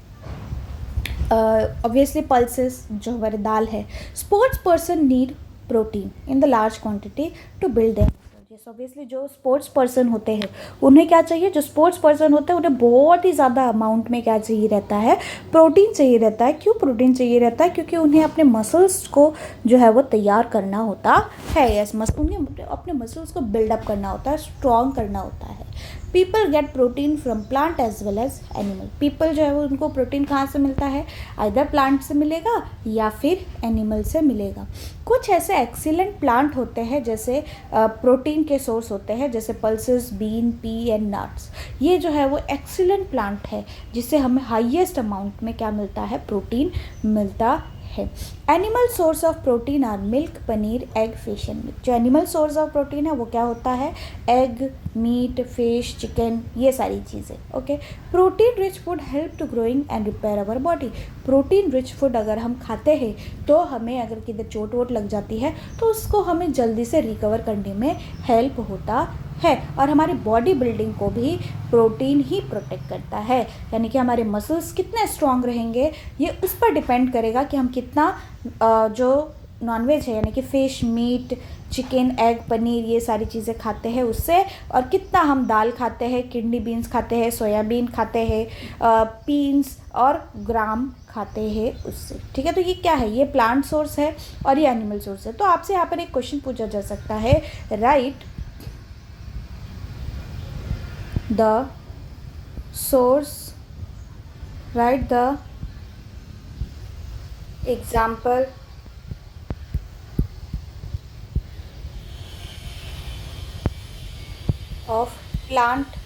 obviously pulses जो हमारे दाल है। Sports person need protein in the large quantity to build them. Yes, obviously जो स्पोर्ट्स पर्सन होते हैं उन्हें क्या चाहिए, जो स्पोर्ट्स पर्सन होते हैं उन्हें बहुत ही ज़्यादा अमाउंट में क्या चाहिए रहता है, प्रोटीन चाहिए रहता है। क्यों प्रोटीन चाहिए रहता है, क्योंकि उन्हें अपने मसल्स को जो है वो तैयार करना होता है। यस, उन्हें अपने मसल्स को बिल्डअप करना होता है, स्ट्रॉन्ग करना होता है। People get protein from plant as well as animal. People जो है वो उनको प्रोटीन कहाँ से मिलता है, आइदर प्लांट से मिलेगा या फिर एनिमल से मिलेगा। कुछ ऐसे एक्सीलेंट प्लांट होते हैं जैसे प्रोटीन के सोर्स होते हैं, जैसे pulses, bean, pea and nuts. ये जो है वो एक्सीलेंट प्लांट है जिससे हमें हाईएस्ट अमाउंट में क्या मिलता है, प्रोटीन मिलता है। Animal source of protein are milk, paneer, egg, fish and meat. जो एनिमल सोर्स ऑफ प्रोटीन है वो क्या होता है, एग, मीट, फिश, चिकन, ये सारी चीज़ें। Okay, protein rich food help to growing and repair our body. Protein rich food अगर हम खाते हैं तो हमें अगर किधर चोट वोट लग जाती है तो उसको हमें जल्दी से रिकवर करने में हेल्प होता है, और हमारी बॉडी बिल्डिंग को भी प्रोटीन ही प्रोटेक्ट करता है। यानी कि हमारे मसल्स कितने स्ट्रॉन्ग रहेंगे ये उस पर डिपेंड करेगा कि हम कितना जो नॉनवेज है यानी कि fish, meat, chicken, egg, paneer, ये सारी चीज़ें खाते हैं उससे, और कितना हम दाल खाते हैं, किडनी बीन्स खाते हैं, सोयाबीन खाते हैं, पीन्स और ग्राम खाते हैं उससे। ठीक है, तो ये क्या है, ये प्लांट सोर्स है और ये एनिमल सोर्स है। तो आपसे यहाँ पर एक क्वेश्चन पूछा जा सकता है, right the source, right the example of plant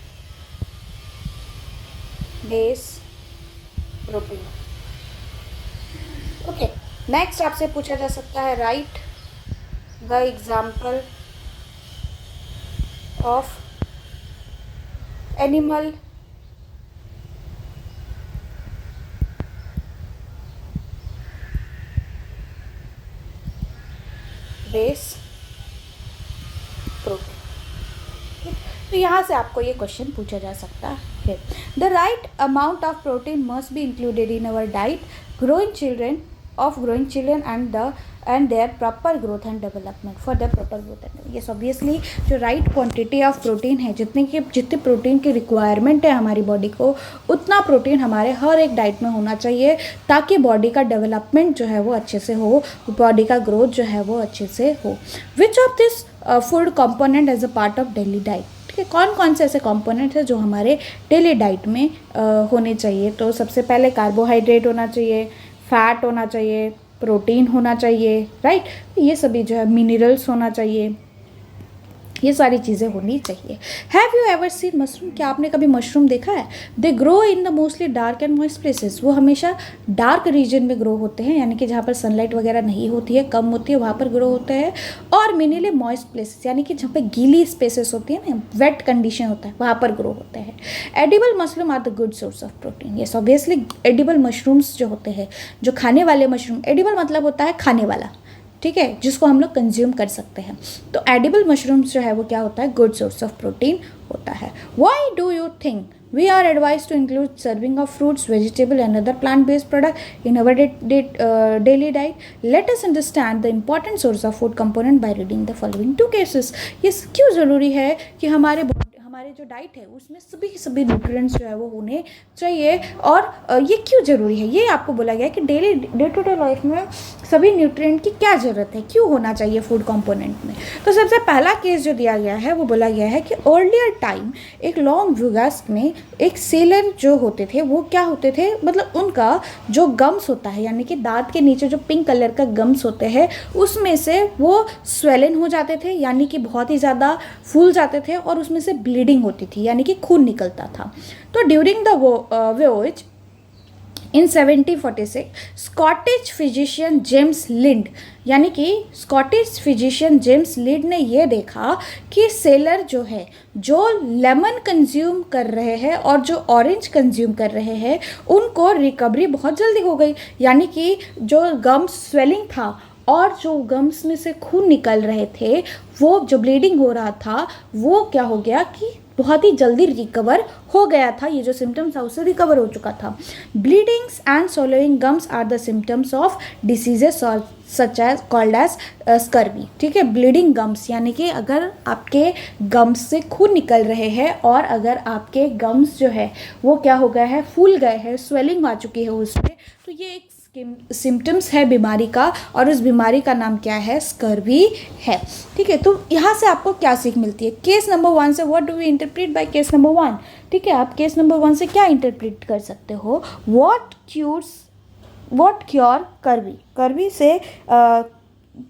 based protein। Okay, next आपसे पूछा जा सकता है, right the example of animal based protein. तो यहाँ से आपको ये क्वेश्चन पूछा जा सकता है, the right amount of protein must be included in our diet growing children and there proper growth and development, for the proper growth and, yes obviously जो राइट क्वांटिटी ऑफ प्रोटीन है, जितनी protein की requirement है हमारी body को, उतना protein हमारे हर एक डाइट में होना चाहिए, ताकि बॉडी का डेवलपमेंट जो है वो अच्छे से हो, बॉडी का ग्रोथ जो है वो अच्छे से हो। Which of this food component as a part of daily diet, ठीक है, कौन कौन से ऐसे कंपोनेंट हैं जो हमारे डेली डाइट में होने चाहिए। तो सबसे पहले कार्बोहाइड्रेट होना चाहिए, फैट होना चाहिए, प्रोटीन होना चाहिए, राइट, ये सभी जो है मिनरल्स होना चाहिए, ये सारी चीज़ें होनी चाहिए। Have you ever seen mushroom, क्या आपने कभी मशरूम देखा है? They grow in the mostly dark and moist places, वो हमेशा डार्क रीजन में ग्रो होते हैं, यानी कि जहाँ पर सनलाइट वगैरह नहीं होती है, कम होती है, वहाँ पर ग्रो होते हैं, और मेनली मॉइस्ट प्लेसेस यानी कि जहाँ पर गीली स्पेसेस होती है ना, वेट कंडीशन होता है, वहाँ पर ग्रो होते हैं। Edible mushroom are the good source of protein, yes obviously edible mushrooms जो होते हैं, जो खाने वाले मशरूम, एडिबल मतलब होता है खाने वाला, ठीक है, जिसको हम लोग कंज्यूम कर सकते हैं। तो एडिबल मशरूम्स जो है वो क्या होता है, गुड सोर्स ऑफ प्रोटीन होता है। Why do you think we are advise to include serving of fruits, vegetable and other plant based product in our daily diet? Let us understand the important source of food component by reading the following two cases. ये क्यों ज़रूरी है कि हमारे जो diet है उसमें सभी न्यूट्रिएंट्स जो है वो होने चाहिए, और ये क्यों ज़रूरी है, ये आपको बोला गया है कि डे टू डे लाइफ में सभी न्यूट्रिएंट की क्या ज़रूरत है, क्यों होना चाहिए फूड कंपोनेंट में। तो सबसे पहला केस जो दिया गया है वो बोला गया है कि अर्लियर टाइम एक लॉन्ग व्यूगास्ट में एक सेलर जो होते थे वो क्या होते थे, मतलब उनका जो गम्स होता है, यानी कि दांत के नीचे जो पिंक कलर का गम्स होते हैं, उसमें से वो स्वेलन हो जाते थे, यानी कि बहुत ही ज़्यादा फूल जाते थे, और उसमें से ब्लीडिंग होती थी, यानी कि खून निकलता था। तो during the voyage in 1746 Scottish physician James Lind, यानी कि स्कॉटिश फिजिशियन जेम्स लिंड ने ये देखा कि सेलर जो है, जो लेमन कंज्यूम कर रहे हैं और जो ऑरेंज कंज्यूम कर रहे हैं, उनको रिकवरी बहुत जल्दी हो गई, यानी कि जो गम्स स्वेलिंग था और जो गम्स में से खून निकल रहे थे, वो जो ब्लीडिंग हो रहा था, वो क्या हो गया कि बहुत ही जल्दी रिकवर हो गया था, ये जो सिम्टम्स था उससे रिकवर हो चुका था। Bleedings and swelling gums are the symptoms of diseases such as called as scurvy, ठीक है, ब्लीडिंग गम्स यानी कि अगर आपके गम्स से खून निकल रहे हैं और अगर आपके गम्स जो है वो क्या हो गया है, फूल गए हैं, स्वेलिंग आ चुकी है उसमें, तो ये एक सिम्टम्स है बीमारी का, और उस बीमारी का नाम क्या है, स्कर्वी है। ठीक है, तो यहाँ से आपको क्या सीख मिलती है, केस नंबर 1 से what do we interpret by case number 1। ठीक है, आप केस नंबर 1 से क्या इंटरप्रेट कर सकते हो, व्हाट क्योर कर्वी से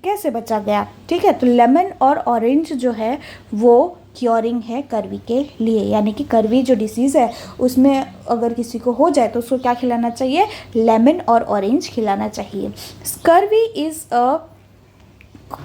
कैसे बचा गया। ठीक है, तो लेमन और ऑरेंज जो है वो क्योरिंग है कर्वी के लिए, यानी कि कर्वी जो डिसीज़ है उसमें अगर किसी को हो जाए तो उसको क्या खिलाना चाहिए, लेमन और ऑरेंज खिलाना चाहिए। Scurvy is a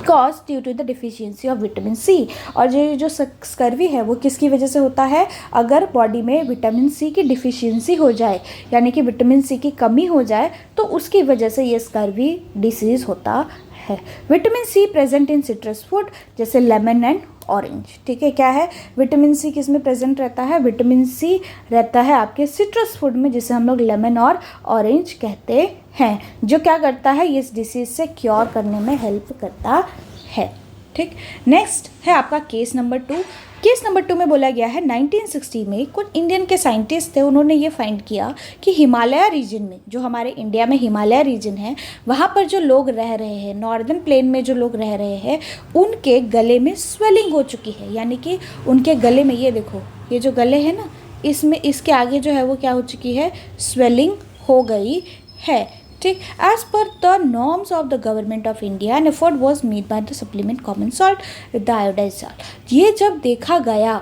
cause due to the deficiency of vitamin C, और जो स्कर्वी है वो किसकी वजह से होता है, अगर बॉडी में विटामिन सी की डिफिशियंसी हो जाए, यानी कि विटामिन सी की कमी हो जाए, तो उसकी वजह से ये स्कर्वी डिसीज़ होता है। Vitamin C present in citrus food जैसे लेमन एंड ऑरेंज। ठीक है, क्या है, विटामिन सी किस में प्रेजेंट रहता है, विटामिन सी रहता है आपके सिट्रस फूड में, जिसे हम लोग लेमन और ऑरेंज कहते हैं, जो क्या करता है, इस डिसीज से क्योर करने में हेल्प करता है। ठीक, नेक्स्ट है आपका केस नंबर 2। केस नंबर 2 में बोला गया है 1960 में कुछ इंडियन के साइंटिस्ट थे, उन्होंने ये फाइंड किया कि हिमालय रीजन में, जो हमारे इंडिया में हिमालय रीजन है, वहाँ पर जो लोग रह रहे हैं, नॉर्दर्न प्लेन में जो लोग रह रहे हैं, उनके गले में स्वेलिंग हो चुकी है। यानी कि उनके गले में, ये देखो, ये जो गले है ना, इसमें इसके आगे जो है वो क्या हो चुकी है, स्वेलिंग हो गई है। ठीक, as per the norms of the government of India an effort was made by the supplement common salt with the iodised salt. ये जब देखा गया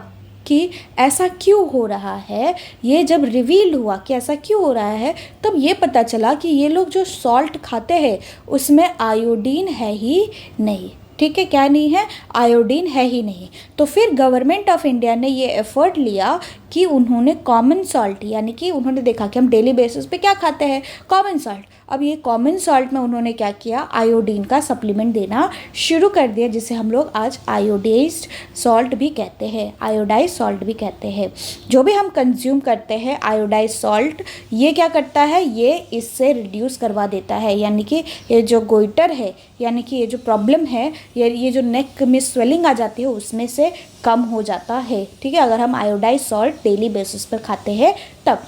कि ऐसा क्यों हो रहा है, ये जब रिवील्ड हुआ कि ऐसा क्यों हो रहा है, तब ये पता चला कि ये लोग जो सॉल्ट खाते हैं उसमें आयोडीन है ही नहीं। ठीक है, क्या नहीं है, आयोडीन है ही नहीं। तो फिर गवर्नमेंट ऑफ इंडिया ने ये एफर्ट लिया कि उन्होंने कॉमन सॉल्ट, यानी कि उन्होंने देखा कि हम डेली बेसिस पे क्या खाते हैं, कॉमन सॉल्ट। अब ये कॉमन सॉल्ट में उन्होंने क्या किया, आयोडीन का सप्लीमेंट देना शुरू कर दिया, जिसे हम लोग आज आयोडाइज्ड सॉल्ट भी कहते हैं, आयोडाइज्ड सॉल्ट भी कहते हैं। जो भी हम कंज्यूम करते हैं आयोडाइज्ड सॉल्ट, ये क्या करता है, ये इससे रिड्यूस करवा देता है। यानी कि ये जो गोइटर है, यानी कि ये जो प्रॉब्लम है, ये जो नेक में स्वेलिंग आ जाती है, उसमें से कम हो जाता है। ठीक है, अगर हम आयोडाइज्ड सॉल्ट डेली बेसिस पर खाते हैं तब।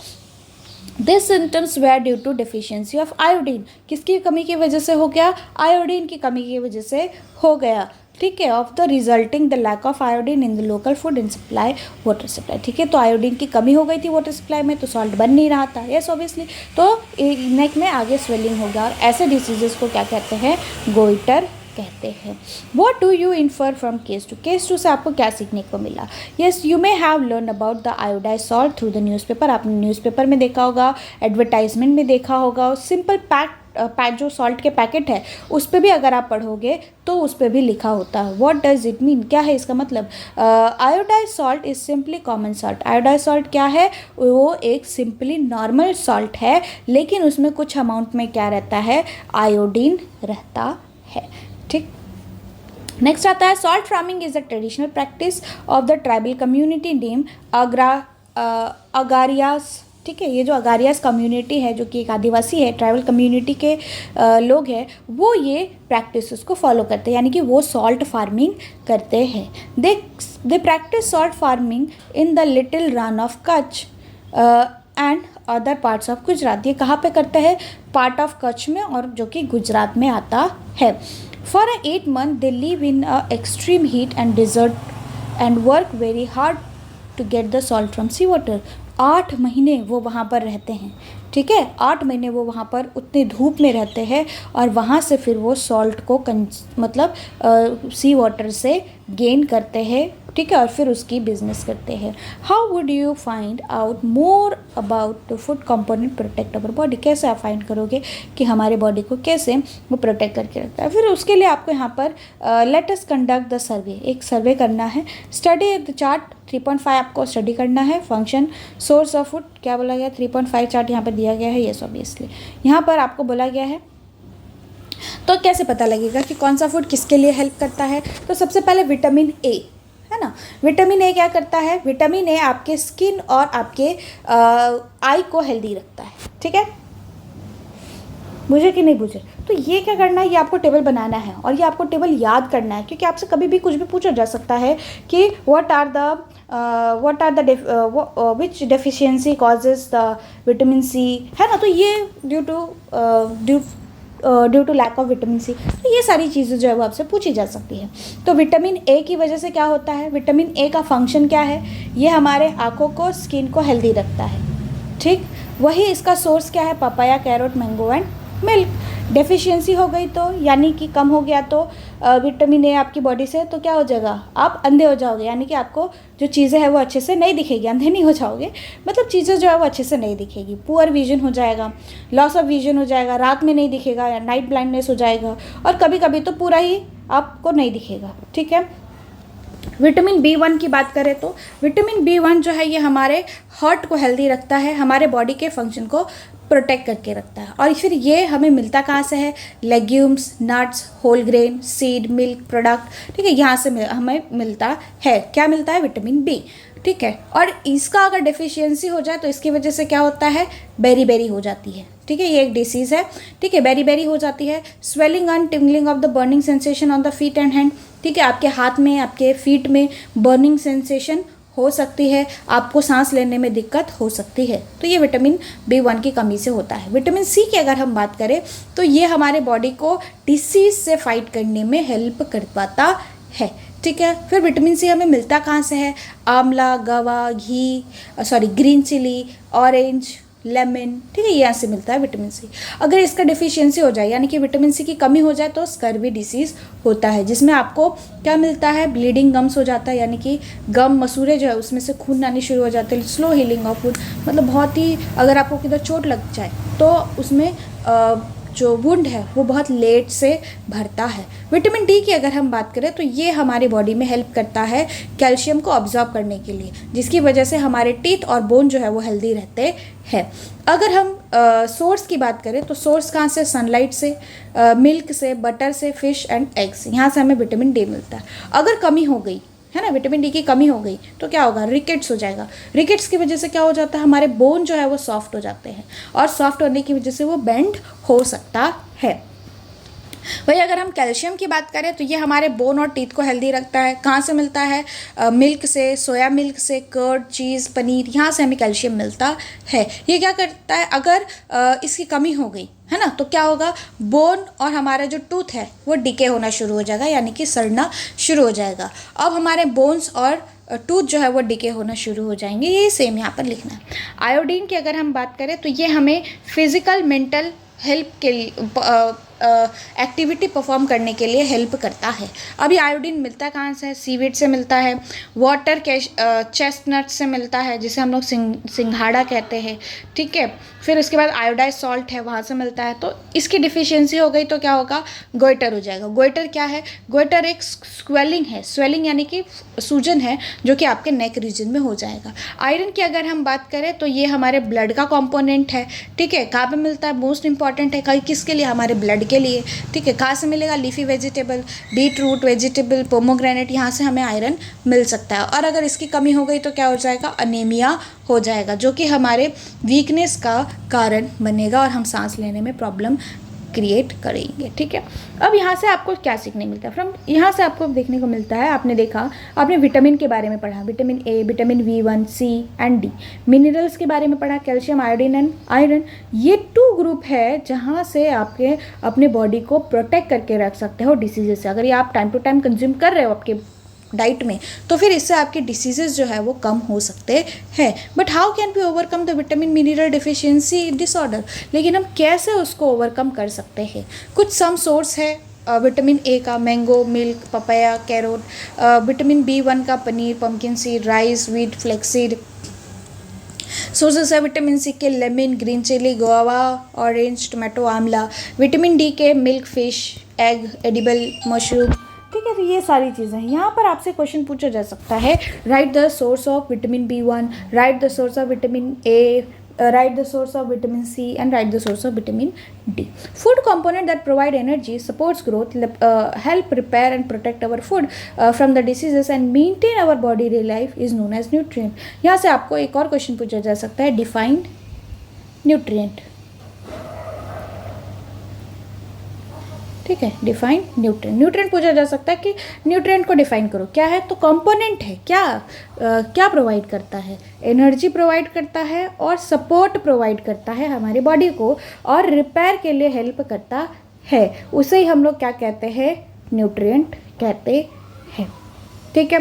This symptoms were due to deficiency of iodine. किसकी कमी की वजह से हो गया, आयोडीन की कमी की वजह से हो गया। ठीक है, of the resulting the lack of iodine in the local food in supply water supply. ठीक है, तो आयोडीन की कमी हो गई थी वाटर सप्लाई में, तो सॉल्ट बन नहीं रहा था, यस ऑब्वियसली, तो नेक में आगे स्वेलिंग हो गया। और ऐसे डिसीजेस को क्या कहते हैं, गोइटर कहते हैं। What do you infer from case 2? Case 2 से आपको क्या सीखने को मिला? Yes, you may have learned about the iodized salt through the newspaper. आपने न्यूज़पेपर में देखा होगा, एडवर्टाइजमेंट में देखा होगा, सिंपल पैक जो सॉल्ट के पैकेट है उस पर भी अगर आप पढ़ोगे तो उस पर भी लिखा होता है। व्हाट डज इट मीन, क्या है इसका मतलब? Iodised salt is simply common salt. Iodised salt क्या है, वो एक सिंपली नॉर्मल सॉल्ट है, लेकिन उसमें कुछ अमाउंट में क्या रहता है, आयोडीन रहता है। ठीक, नेक्स्ट आता है salt farming is the traditional practice of the tribal community name Agarias. ठीक है, ये जो अगारियास कम्युनिटी है, जो कि एक आदिवासी है, ट्राइबल कम्युनिटी के लोग हैं, वो ये प्रैक्टिस उसको फॉलो करते हैं, यानी कि वो सॉल्ट फार्मिंग करते हैं। They practice salt farming in the little Rann of Kutch and other parts of Gujarat. ये कहाँ पे करते हैं, पार्ट ऑफ कच्छ में, और जो कि गुजरात में आता है। For 8 months they live in extreme heat and desert and work very hard to get the salt from sea water. 8 महीने वो वहाँ पर रहते हैं। ठीक है, 8 महीने वो वहाँ पर उतने धूप में रहते हैं, और वहाँ से फिर वो सॉल्ट को मतलब सी वाटर से गेन करते हैं। ठीक है, और फिर उसकी बिजनेस करते हैं। How would you find out more about the food component protect our body? कैसे आप फाइंड करोगे कि हमारे बॉडी को कैसे वो प्रोटेक्ट करके रखता है? फिर उसके लिए आपको यहाँ पर let us conduct the survey, एक सर्वे करना है। स्टडी द चार्ट 3.5 आपको स्टडी करना है। फंक्शन सोर्स ऑफ फूड क्या बोला गया, 3.5 चार्ट यहाँ पर दिया गया है, येस ऑब्वियसली यहाँ पर आपको बोला गया है। तो कैसे पता लगेगा कि कौन सा फूड किसके लिए हेल्प करता है? तो सबसे पहले विटामिन ए है ना, विटामिन ए क्या करता है, विटामिन ए आपके स्किन और आपके आई को हेल्दी रखता है। ठीक है, बुझे कि नहीं बुझे? तो ये क्या करना है, ये आपको टेबल बनाना है, और ये आपको टेबल याद करना है, क्योंकि आपसे कभी भी कुछ भी पूछा जा सकता है कि what are the which deficiency causes the vitamin C, है ना। तो ये due to lack of vitamin C, तो ये सारी चीज़ें जो है वो आपसे पूछी जा सकती है। तो विटामिन ए की वजह से क्या होता है, विटामिन ए का फंक्शन क्या है, ये हमारे आँखों को, स्किन को हेल्दी रखता है। ठीक, वही इसका सोर्स क्या है, papaya, carrot, mango and milk. Deficiency हो गई तो, यानी कि कम हो गया तो विटामिन ए आपकी बॉडी से, तो क्या हो जाएगा, आप अंधे हो जाओगे, यानी कि आपको जो चीज़ें हैं वो अच्छे से नहीं दिखेगी। अंधे नहीं हो जाओगे, मतलब चीज़ें जो है वो अच्छे से नहीं दिखेगी। पुअर विजन हो जाएगा, लॉस ऑफ विजन हो जाएगा, रात में नहीं दिखेगा, या नाइट ब्लाइंडनेस हो जाएगा, और कभी कभी तो पूरा ही आपको नहीं दिखेगा। ठीक है, विटामिन B1 की बात करें तो विटामिन B1 जो है ये हमारे हार्ट को हेल्दी रखता है, हमारे बॉडी के फंक्शन को प्रोटेक्ट करके रखता है। और फिर ये हमें मिलता कहाँ से है? Legumes, nuts, whole grain, seed, milk product, ठीक है, यहाँ से हमें मिलता है। क्या मिलता है? विटामिन बी, ठीक है। और इसका अगर डेफिशिएंसी हो जाए तो इसकी वजह से क्या होता है? बेरी बेरी हो जाती है, ठीक है, ये एक डिसीज़ है, ठीक है, बेरी बेरी हो जाती है। Swelling and tingling of the burning sensation on the feet and hand, ठीक है, आपके हाथ में, आपके फीट में बर्निंग सेंसेशन हो सकती है, आपको सांस लेने में दिक्कत हो सकती है। तो ये विटामिन B1 की कमी से होता है। विटामिन सी की अगर हम बात करें तो ये हमारे बॉडी को डिसीज से फाइट करने में हेल्प कर पाता है, ठीक है। फिर विटामिन सी हमें मिलता कहाँ से है? आंवला, गवा, घी, ग्रीन चिली, ऑरेंज, लेमन, ठीक है, यहाँ से मिलता है विटामिन सी। अगर इसका डिफिशियंसी हो जाए यानी कि विटामिन सी की कमी हो जाए तो स्कर्वी डिसीज़ होता है, जिसमें आपको क्या मिलता है? ब्लीडिंग गम्स हो जाता है, यानी कि गम मसूरे जो है उसमें से खून आने शुरू हो जाते हैं। स्लो हीलिंग ऑफ वुंड, मतलब बहुत ही, अगर आपको किधर चोट लग जाए तो उसमें जो वुंड है वो बहुत लेट से भरता है। विटामिन डी की अगर हम बात करें तो ये हमारी बॉडी में हेल्प करता है कैल्शियम को ऑब्जॉर्ब करने के लिए, जिसकी वजह से हमारे टीथ और बोन जो है वो हेल्दी रहते हैं। अगर हम सोर्स की बात करें तो सोर्स कहाँ से? सनलाइट से, मिल्क से, बटर से, फिश एंड एग्स, यहाँ से हमें विटामिन डी मिलता है। अगर कमी हो गई है ना, विटामिन डी की कमी हो गई तो क्या होगा? रिकेट्स हो जाएगा। रिकेट्स की वजह से क्या हो जाता है? हमारे बोन जो है वो सॉफ्ट हो जाते हैं, और सॉफ्ट होने की वजह से वो बेंड हो सकता है। वही अगर हम कैल्शियम की बात करें तो ये हमारे बोन और टीथ को हेल्दी रखता है। कहाँ से मिलता है? मिल्क से, सोया मिल्क से, कर्ड, चीज़, पनीर, यहाँ से हमें कैल्शियम मिलता है। ये क्या करता है? अगर इसकी कमी हो गई है ना तो क्या होगा? बोन और हमारा जो टूथ है वो डिके होना शुरू हो जाएगा, यानी कि सड़ना शुरू हो जाएगा। अब हमारे बोन्स और टूथ जो है वो डिके होना शुरू हो जाएंगे। ये सेम यहाँ पर लिखना है। आयोडीन की अगर हम बात करें तो ये हमें फिजिकल, मेंटल हेल्प के लिए, एक्टिविटी परफॉर्म करने के लिए हेल्प करता है। अभी आयोडीन मिलता कहाँ से है? सीवीड से मिलता है, वाटर चेस्टनट से मिलता है, जिसे हम लोग सिंघाड़ा कहते हैं, ठीक है। फिर उसके बाद आयोडाइज सॉल्ट है, वहाँ से मिलता है। तो इसकी डिफिशियंसी हो गई तो क्या होगा? गोइटर हो जाएगा। गोइटर क्या है? गोइटर एक स्वेलिंग है, स्वेलिंग यानी कि सूजन है, जो कि आपके नेक रीजन में हो जाएगा। आयरन की अगर हम बात करें तो ये हमारे ब्लड का कॉम्पोनेंट है, ठीक है। कहाँ पे मिलता है? मोस्ट इंपॉर्टेंट है किसके लिए? हमारे ब्लड के लिए, ठीक है। कहाँ से मिलेगा? Leafy vegetable, beetroot vegetable, pomegranate, यहाँ से हमें आयरन मिल सकता है। और अगर इसकी कमी हो गई तो क्या हो जाएगा? अनीमिया हो जाएगा, जो कि हमारे वीकनेस का कारण बनेगा और हम सांस लेने में प्रॉब्लम क्रिएट करेंगे, ठीक है। अब यहाँ से आपको क्या सीखने मिलता है? फ्रॉम यहाँ से आपको देखने को मिलता है, आपने देखा, आपने विटामिन के बारे में पढ़ा, vitamin A, vitamin B1, C and D। Minerals के बारे में पढ़ा, कैल्शियम, आयोडीन एंड आयरन। ये 2 ग्रुप है जहाँ से आपके अपने बॉडी को प्रोटेक्ट करके रख सकते हो डिसीजेस से। अगर ये आप टाइम टू टाइम कंज्यूम कर रहे हो आपके डाइट में तो फिर इससे आपके डिसीजेस जो है वो कम हो सकते हैं। But how can we overcome the vitamin mineral deficiency disorder? लेकिन हम कैसे उसको ओवरकम कर सकते हैं? कुछ सम सोर्स है विटामिन ए का, mango, milk, papaya, carrot. Vitamin B1 का, paneer, pumpkin seed, rice, wheat, flaxseed. Sources है विटामिन सी के, lemon, green chilli, guava, orange, tomato, amla. Vitamin D के, milk, fish, egg, edible mushroom, ठीक है। तो ये सारी चीज़ें हैं। यहाँ पर आपसे क्वेश्चन पूछा जा सकता है, right the source of vitamin B1, right the source of vitamin A, write the source of vitamin C and write the source of vitamin D. Food component that provide energy, supports growth, help repair and protect our food from the diseases and maintain our body life is known as nutrient. यहाँ से आपको एक और question पूछा जा सकता है, define nutrient, ठीक है। डिफाइन न्यूट्रिएंट, न्यूट्रिएंट पूछा जा सकता है कि न्यूट्रिएंट को डिफाइन करो। क्या है? तो कंपोनेंट है, क्या प्रोवाइड करता है? एनर्जी प्रोवाइड करता है और सपोर्ट प्रोवाइड करता है हमारी बॉडी को, और रिपेयर के लिए हेल्प करता है। उसे ही हम लोग क्या कहते हैं? न्यूट्रिएंट कहते हैं, ठीक है।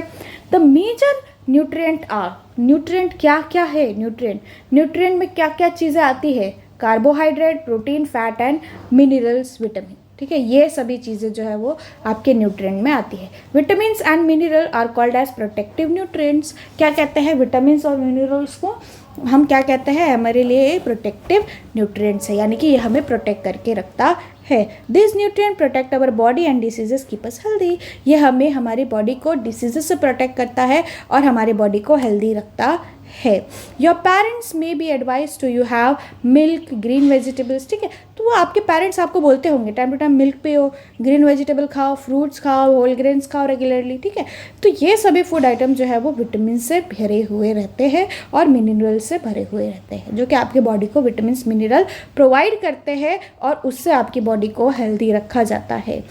The major nutrient are, nutrient क्या क्या है? न्यूट्रिएंट में क्या क्या चीज़ें आती है? Carbohydrate, protein, fat and minerals, vitamin, ठीक है। ये सभी चीज़ें जो है वो आपके न्यूट्रिएंट में आती है। Vitamins and mineral are called as protective nutrients. क्या कहते हैं? विटामिन्स और मिनरल्स को हम क्या कहते हैं? हमारे लिए प्रोटेक्टिव न्यूट्रिएंट्स है, यानी कि ये हमें प्रोटेक्ट करके रखता है। This nutrient protect our body and diseases keep us healthy. ये हमें हमारी बॉडी को डिसीजेस से प्रोटेक्ट करता है और हमारी बॉडी को हेल्दी रखता है। Your parents may be advise to you have milk, green vegetables, ठीक है। तो वो आपके पेरेंट्स आपको बोलते होंगे टाइम टू टाइम मिल्क पियो, ग्रीन वेजिटेबल खाओ, फ्रूट्स खाओ, होल ग्रेन्स खाओ रेगुलरली, ठीक है। तो ये सभी फूड आइटम जो है वो विटामिन से भरे हुए रहते हैं और मिनरल से भरे हुए रहते हैं, जो कि आपके बॉडी को विटामिन मिनरल प्रोवाइड करते हैं और उससे आपकी बॉडी को हेल्दी रखा जाता है।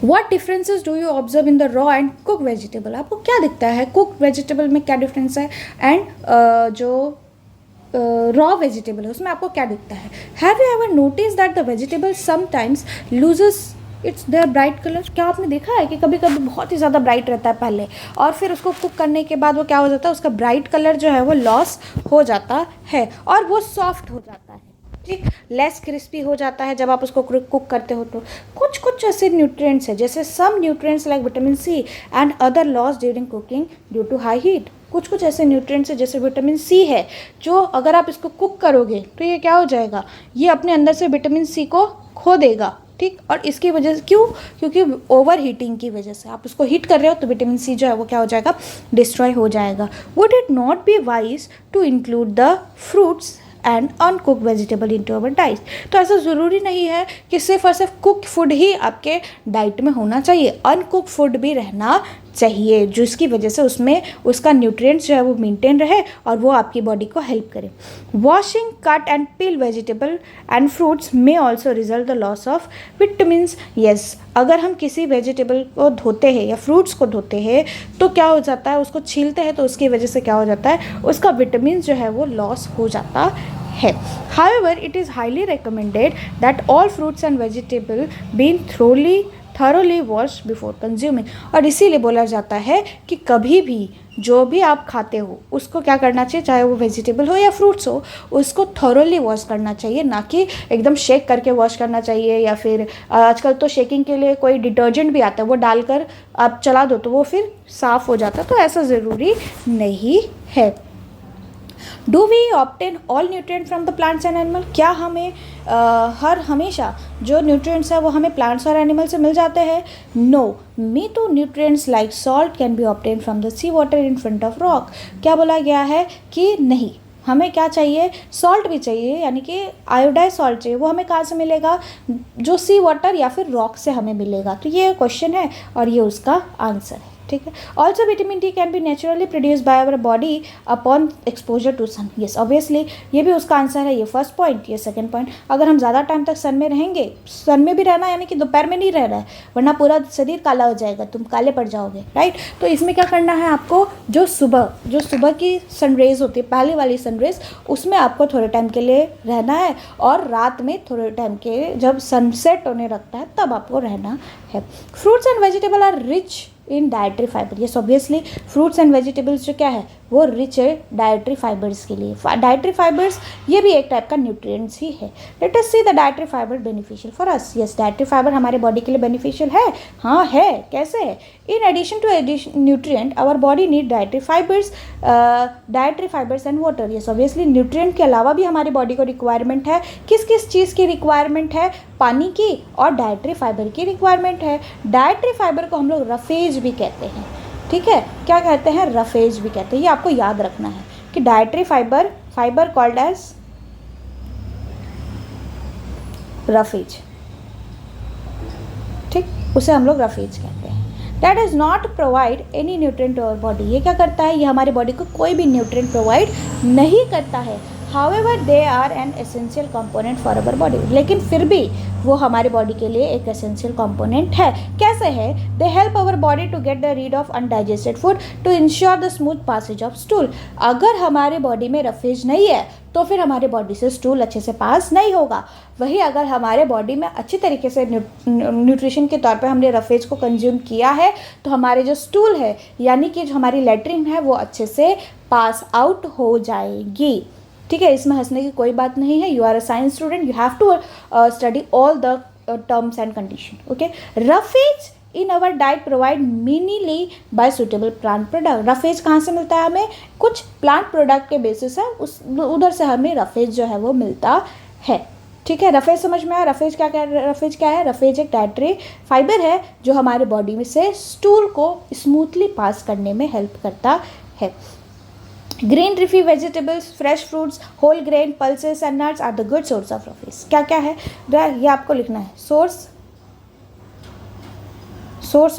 What differences do you observe in the raw and cooked vegetable? आपको क्या दिखता है कुक वेजिटेबल में क्या डिफरेंस है एंड जो रॉ वेजिटेबल है उसमें आपको क्या दिखता है? Have you ever notice that the vegetable sometimes loses its their bright colour? क्या आपने देखा है कि कभी कभी बहुत ही ज़्यादा ब्राइट रहता है पहले और फिर उसको कुक करने के बाद वो क्या हो जाता है, उसका ब्राइट कलर जो है वो लॉस हो जाता है और वो सॉफ्ट हो जाता है, ठीक, लेस क्रिस्पी हो जाता है जब आप उसको कुक करते हो। तो कुछ कुछ ऐसे न्यूट्रिएंट्स है जैसे some nutrients like vitamin C and other loss during cooking due to high heat. कुछ कुछ ऐसे न्यूट्रिएंट्स है जैसे विटामिन सी है जो अगर आप इसको कुक करोगे तो ये क्या हो जाएगा, ये अपने अंदर से विटामिन सी को खो देगा, ठीक। और इसकी वजह से क्योंकि ओवर हीटिंग की वजह से आप उसको हीट कर रहे हो तो विटामिन सी जो है वो क्या हो जाएगा, डिस्ट्रॉय हो जाएगा। Would it not be wise to include the fruits and uncook vegetable into our diet? तो ऐसा ज़रूरी नहीं है कि सिर्फ और सिर्फ कुक फूड ही आपके डाइट में होना चाहिए, अनकुक फूड भी रहना चाहिए जिसकी वजह से उसमें उसका न्यूट्रिएंट्स जो है वो मेंटेन रहे और वो आपकी बॉडी को हेल्प करे। Washing, cut and peel vegetable and fruits में also result the loss of vitamins. Yes, अगर हम किसी वेजिटेबल को धोते हैं या फ्रूट्स को धोते हैं तो क्या हो जाता है, उसको छीलते हैं तो उसकी वजह से क्या हो जाता है, उसका विटामिन जो है वो लॉस हो जाता है। However, it is highly recommended that all fruits and vegetables being thoroughly washed before consuming। और इसीलिए बोला जाता है कि कभी भी जो भी आप खाते हो उसको क्या करना चाहिए, चाहे वो वेजिटेबल हो या फ्रूट्स हो, उसको थॉरोली वॉश करना चाहिए, ना कि एकदम शेक करके वॉश करना चाहिए या फिर आजकल तो शेकिंग के लिए कोई डिटर्जेंट भी आता है वो डालकर आप चला दो तो वो फिर साफ़ हो जाता है, तो ऐसा ज़रूरी नहीं है। Do we obtain all nutrient from the plants and animal? क्या हमें हमेशा जो न्यूट्रिएंट्स है वो हमें प्लांट्स और एनिमल से मिल जाते हैं? No, me too nutrients like salt can be obtain from the sea water in front of rock. क्या बोला गया है कि नहीं, हमें क्या चाहिए, सॉल्ट भी चाहिए, यानी कि आयोडाइज सॉल्ट चाहिए, वो हमें कहाँ से मिलेगा, जो सी वाटर या फिर रॉक से हमें मिलेगा। तो ये क्वेश्चन है और ये उसका आंसर है, ठीक है। Also vitamin D can be naturally produce by our body upon exposure to sun. Yes, obviously ये भी उसका आंसर है, ये फर्स्ट पॉइंट। ये सेकंड पॉइंट, अगर हम ज़्यादा टाइम तक सन में रहेंगे, सन में भी रहना यानी कि दोपहर में नहीं रह रहा है वरना पूरा शरीर काला हो जाएगा, तुम काले पड़ जाओगे, राइट। तो इसमें क्या करना है आपको, जो सुबह की सनरेज होती है, पहले वाली सनरेज, उसमें आपको थोड़े टाइम के लिए रहना है और रात में थोड़े टाइम के जब सनसेट होने लगता है तब आपको रहना है। Fruits and vegetable are rich in dietary fibre. Yes, obviously fruits and vegetables जो क्या है वो रिच है डाइटरी फाइबर्स के लिए। डाइटरी फाइबर्स ये भी एक टाइप का न्यूट्रिएंट्स ही है। Let us see the dietary fibre beneficial for us. Yes, dietary fibre हमारे बॉडी के लिए बेनिफिशियल है। हाँ है, कैसे है? In addition to nutrient our body need dietary fibres and water. Yes, obviously nutrient के अलावा भी हमारी बॉडी को रिक्वायरमेंट है। किस किस चीज़ की रिक्वायरमेंट है? पानी की और डाइटरी फाइबर की रिक्वायरमेंट है। डाइटरी फाइबर को हम लोग रफेज भी कहते हैं, ठीक है। क्या कहते हैं? रफेज भी कहते हैं। ये आपको याद रखना है कि dietary fibre called as roughage, ठीक, उसे हम लोग रफेज कहते हैं। That is not provide any nutrient to our body. ये क्या करता है? ये हमारी बॉडी को कोई भी न्यूट्रिएंट प्रोवाइड नहीं करता है। However, they are an essential component for our body। लेकिन फिर भी वो हमारे बॉडी के लिए एक एसेंशियल कंपोनेंट है। कैसे है? They help our body to get the rid of undigested food to ensure the smooth passage of stool. अगर हमारे बॉडी में रफेज नहीं है तो फिर हमारे बॉडी से स्टूल अच्छे से पास नहीं होगा। वही अगर हमारे बॉडी में अच्छी तरीके से न्यूट्रिशन के तौर पे हमने रफेज को कंज्यूम किया है तो हमारे जो स्टूल है यानी कि जो हमारी लेटरिन है वो अच्छे से पास आउट हो जाएगी, ठीक है। इसमें हंसने की कोई बात नहीं है। You are a science student, you have to study all the terms and condition, okay. Roughage in our diet provide mainly by suitable plant product. Roughage कहाँ से मिलता है हमें? कुछ प्लांट प्रोडक्ट के बेसिस है, उधर से हमें रफेज जो है वो मिलता है, ठीक है। रफेज समझ में आया? रफेज क्या है? रफेज एक डाइटरी फाइबर है जो हमारे बॉडी में से स्टूल को स्मूथली पास करने में हेल्प करता है। Green leafy vegetables, fresh fruits, whole grain, pulses and nuts are the good source of roughages. क्या क्या है ये आपको लिखना है, सोर्स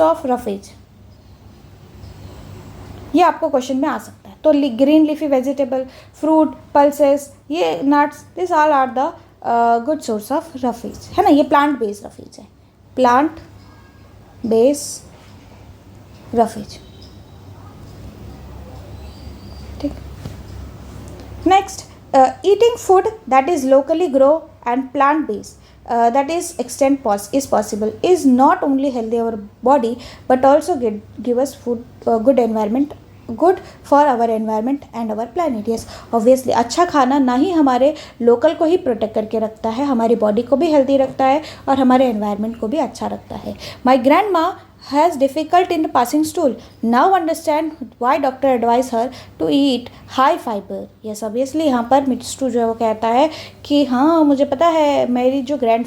ऑफ रफीज, ये आपको क्वेश्चन में आ सकता है। तो green leafy vegetable, fruit, pulses, ये nuts, this all are the good source of roughages, है ना। ये प्लांट बेस्ड रफीज है, प्लांट बेस्ड रफीज। ठीक। Next, eating food that is locally grow and plant based, that is extent is possible, is not only healthy our body but also give us food, good environment, good for our environment and our planet. Yes obviously अच्छा खाना ना ही हमारे local को ही protect करके रखता है, हमारी body को भी हेल्दी रखता है और हमारे एनवायरनमेंट को भी अच्छा रखता है। माई ग्रैंड माँ has difficult in passing stool. Now understand why doctor advise her to eat high fiber. Yes obviously यहाँ पर मिस्टू जो है वो कहता है कि हाँ मुझे पता है मेरी जो ग्रैंड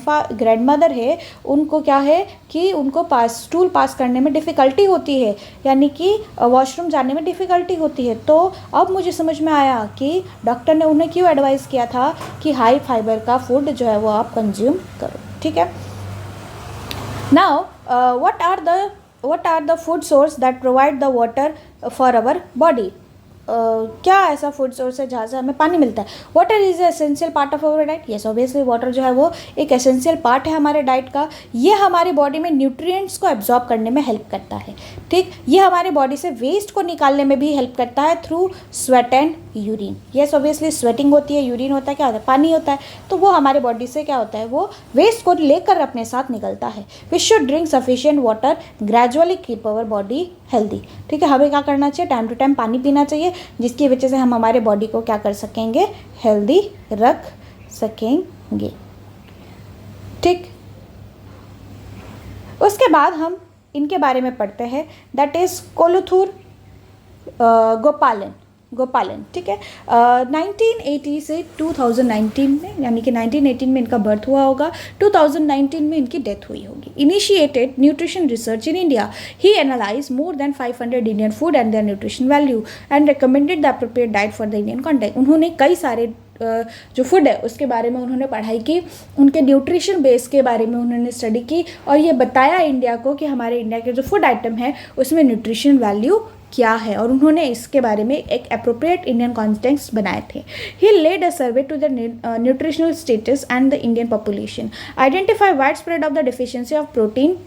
मदर है उनको क्या है कि उनको स्टूल पास करने में डिफ़िकल्टी होती है, यानी कि वॉशरूम जाने में डिफ़िकल्टी होती है। तो अब मुझे समझ में आया कि डॉक्टर ने उन्हें क्यों एडवाइस किया था कि हाई फाइबर का फूड जो है वो आप कंज्यूम करो। ठीक है। Now, what are the food source that provide the water for our body? क्या ऐसा फूड सोर्स है जहाँ से हमें पानी मिलता है? Water is essential part of our diet. Yes obviously water जो है वो एक एसेंशियल पार्ट है हमारे डाइट का। ये हमारी बॉडी में न्यूट्रिएंट्स को एब्जॉर्ब करने में हेल्प करता है। ठीक, ये हमारी बॉडी से वेस्ट को निकालने में भी हेल्प करता है through sweat and urine. Yes obviously sweating होती है, यूरिन होता है, क्या होता है? पानी होता है। तो वो हमारे बॉडी से क्या होता है, वो वेस्ट को लेकर अपने साथ निकलता है। We should drink sufficient water, gradually keep our body healthy. ठीक है, हमें क्या करना चाहिए? टाइम टू टाइम पानी पीना चाहिए, जिसकी वजह से हम हमारे बॉडी को क्या कर सकेंगे? हेल्दी रख सकेंगे। ठीक, उसके बाद हम इनके बारे में पढ़ते हैं, दैट इज कोलुथुर गोपालन। ठीक है, 1980 से 2019 में, यानी कि 1918 में इनका बर्थ हुआ होगा, 2019 में इनकी डेथ हुई होगी। Initiated nutrition research in India, he analyse more than 500 Indian food and their nutrition value and recommended the appropriate diet for the Indian context. उन्होंने कई सारे जो फूड है उसके बारे में उन्होंने पढ़ाई की, उनके न्यूट्रिशन बेस के बारे में उन्होंने स्टडी की और ये बताया इंडिया को कि हमारे इंडिया के जो फूड आइटम है उसमें न्यूट्रिशन वैल्यू क्या है, और उन्होंने इसके बारे में एक अप्रोप्रिएट इंडियन कॉन्टेक्स्ट बनाए थे। He led a survey to the nutritional status and the Indian population, identify wide spread of the deficiency of protein,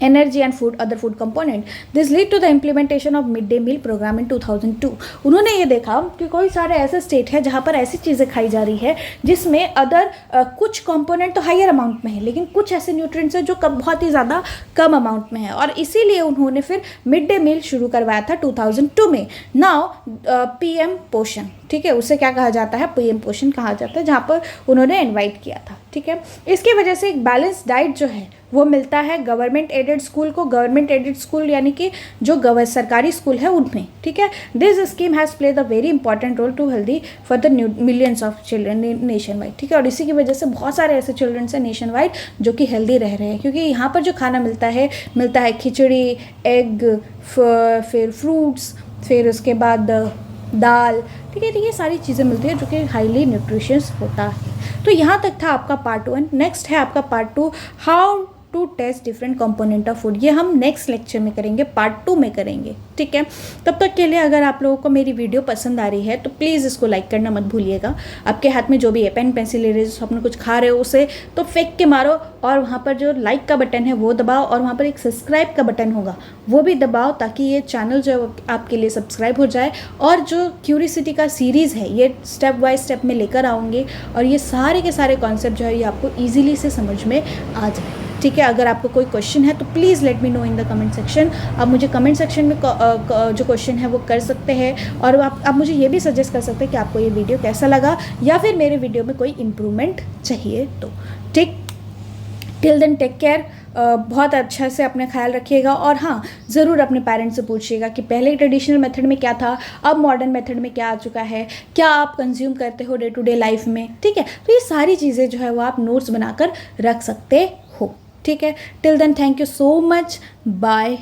energy and food other food component. This lead to the implementation of mid day meal program in 2002. उन्होंने ये देखा कि कोई सारे ऐसे state है जहाँ पर ऐसी चीज़ें खाई जा रही है जिसमें अदर कुछ कंपोनेंट तो हायर अमाउंट में है, लेकिन कुछ ऐसे न्यूट्रिएंट्स हैं जो बहुत ही ज़्यादा कम अमाउंट में है, और इसीलिए उन्होंने फिर मिड डे मील शुरू करवाया था 2002 में। नाउ PM पोषण, ठीक है, उसे क्या कहा जाता है? PM पोषण कहा जाता है, जहाँ पर उन्होंने इन्वाइट किया था। ठीक है, इसकी वजह से एक बैलेंस डाइट जो है वो मिलता है गवर्नमेंट एडेड स्कूल को, गवर्नमेंट एडेड स्कूल यानी कि जो सरकारी स्कूल है उनमें। ठीक है, this scheme has played a very important role to healthy for the millions of children nationwide. ठीक है, और इसी की वजह से बहुत सारे ऐसे चिल्ड्रंस हैं नेशन वाइड जो कि हेल्दी रह रहे हैं, क्योंकि यहाँ पर जो खाना मिलता है खिचड़ी, एग, फिर फ्रूट्स, फिर उसके बाद दाल। ठीक है, तो ये सारी चीज़ें मिलती है जो कि हाईली न्यूट्रिशियस होता है। तो यहाँ तक था आपका पार्ट 1। नेक्स्ट है आपका part 2, how to test different component of food. ये हम नेक्स्ट लेक्चर में करेंगे, पार्ट 2 में करेंगे। ठीक है, तब तक के लिए अगर आप लोगों को मेरी वीडियो पसंद आ रही है तो प्लीज़ इसको लाइक करना मत भूलिएगा। आपके हाथ में जो भी है पेन पेंसिल इरेजर अपने कुछ खा रहे हो उसे तो फेंक के मारो, और वहाँ पर जो लाइक का बटन है वो दबाओ, और वहाँ पर एक सब्सक्राइब का बटन होगा वो भी दबाओ, ताकि ये चैनल जो है आपके लिए सब्सक्राइब हो जाए। और जो क्यूरियोसिटी का सीरीज़ है ये स्टेप बाय स्टेप में लेकर आऊँगी, और ये सारे के सारे कॉन्सेप्ट जो है ये आपको ईजिली से समझ में आ जाए। ठीक है, अगर आपको कोई क्वेश्चन है तो please let me know in the comment section. आप मुझे कमेंट सेक्शन में जो क्वेश्चन है वो कर सकते हैं, और आप मुझे ये भी सजेस्ट कर सकते हैं कि आपको ये वीडियो कैसा लगा, या फिर मेरे वीडियो में कोई इम्प्रूवमेंट चाहिए तो। ठीक, टिल देन टेक केयर, बहुत अच्छा से अपने ख्याल रखिएगा। और हाँ, ज़रूर अपने पेरेंट्स से पूछिएगा कि पहले ट्रेडिशनल मेथड में क्या था, अब मॉडर्न मेथड में क्या आ चुका है, क्या आप कंज्यूम करते हो डे टू डे लाइफ में। ठीक है, तो ये सारी चीज़ें जो है वो आप नोट्स बनाकर रख सकते हो। ठीक है, till then thank you so much, bye.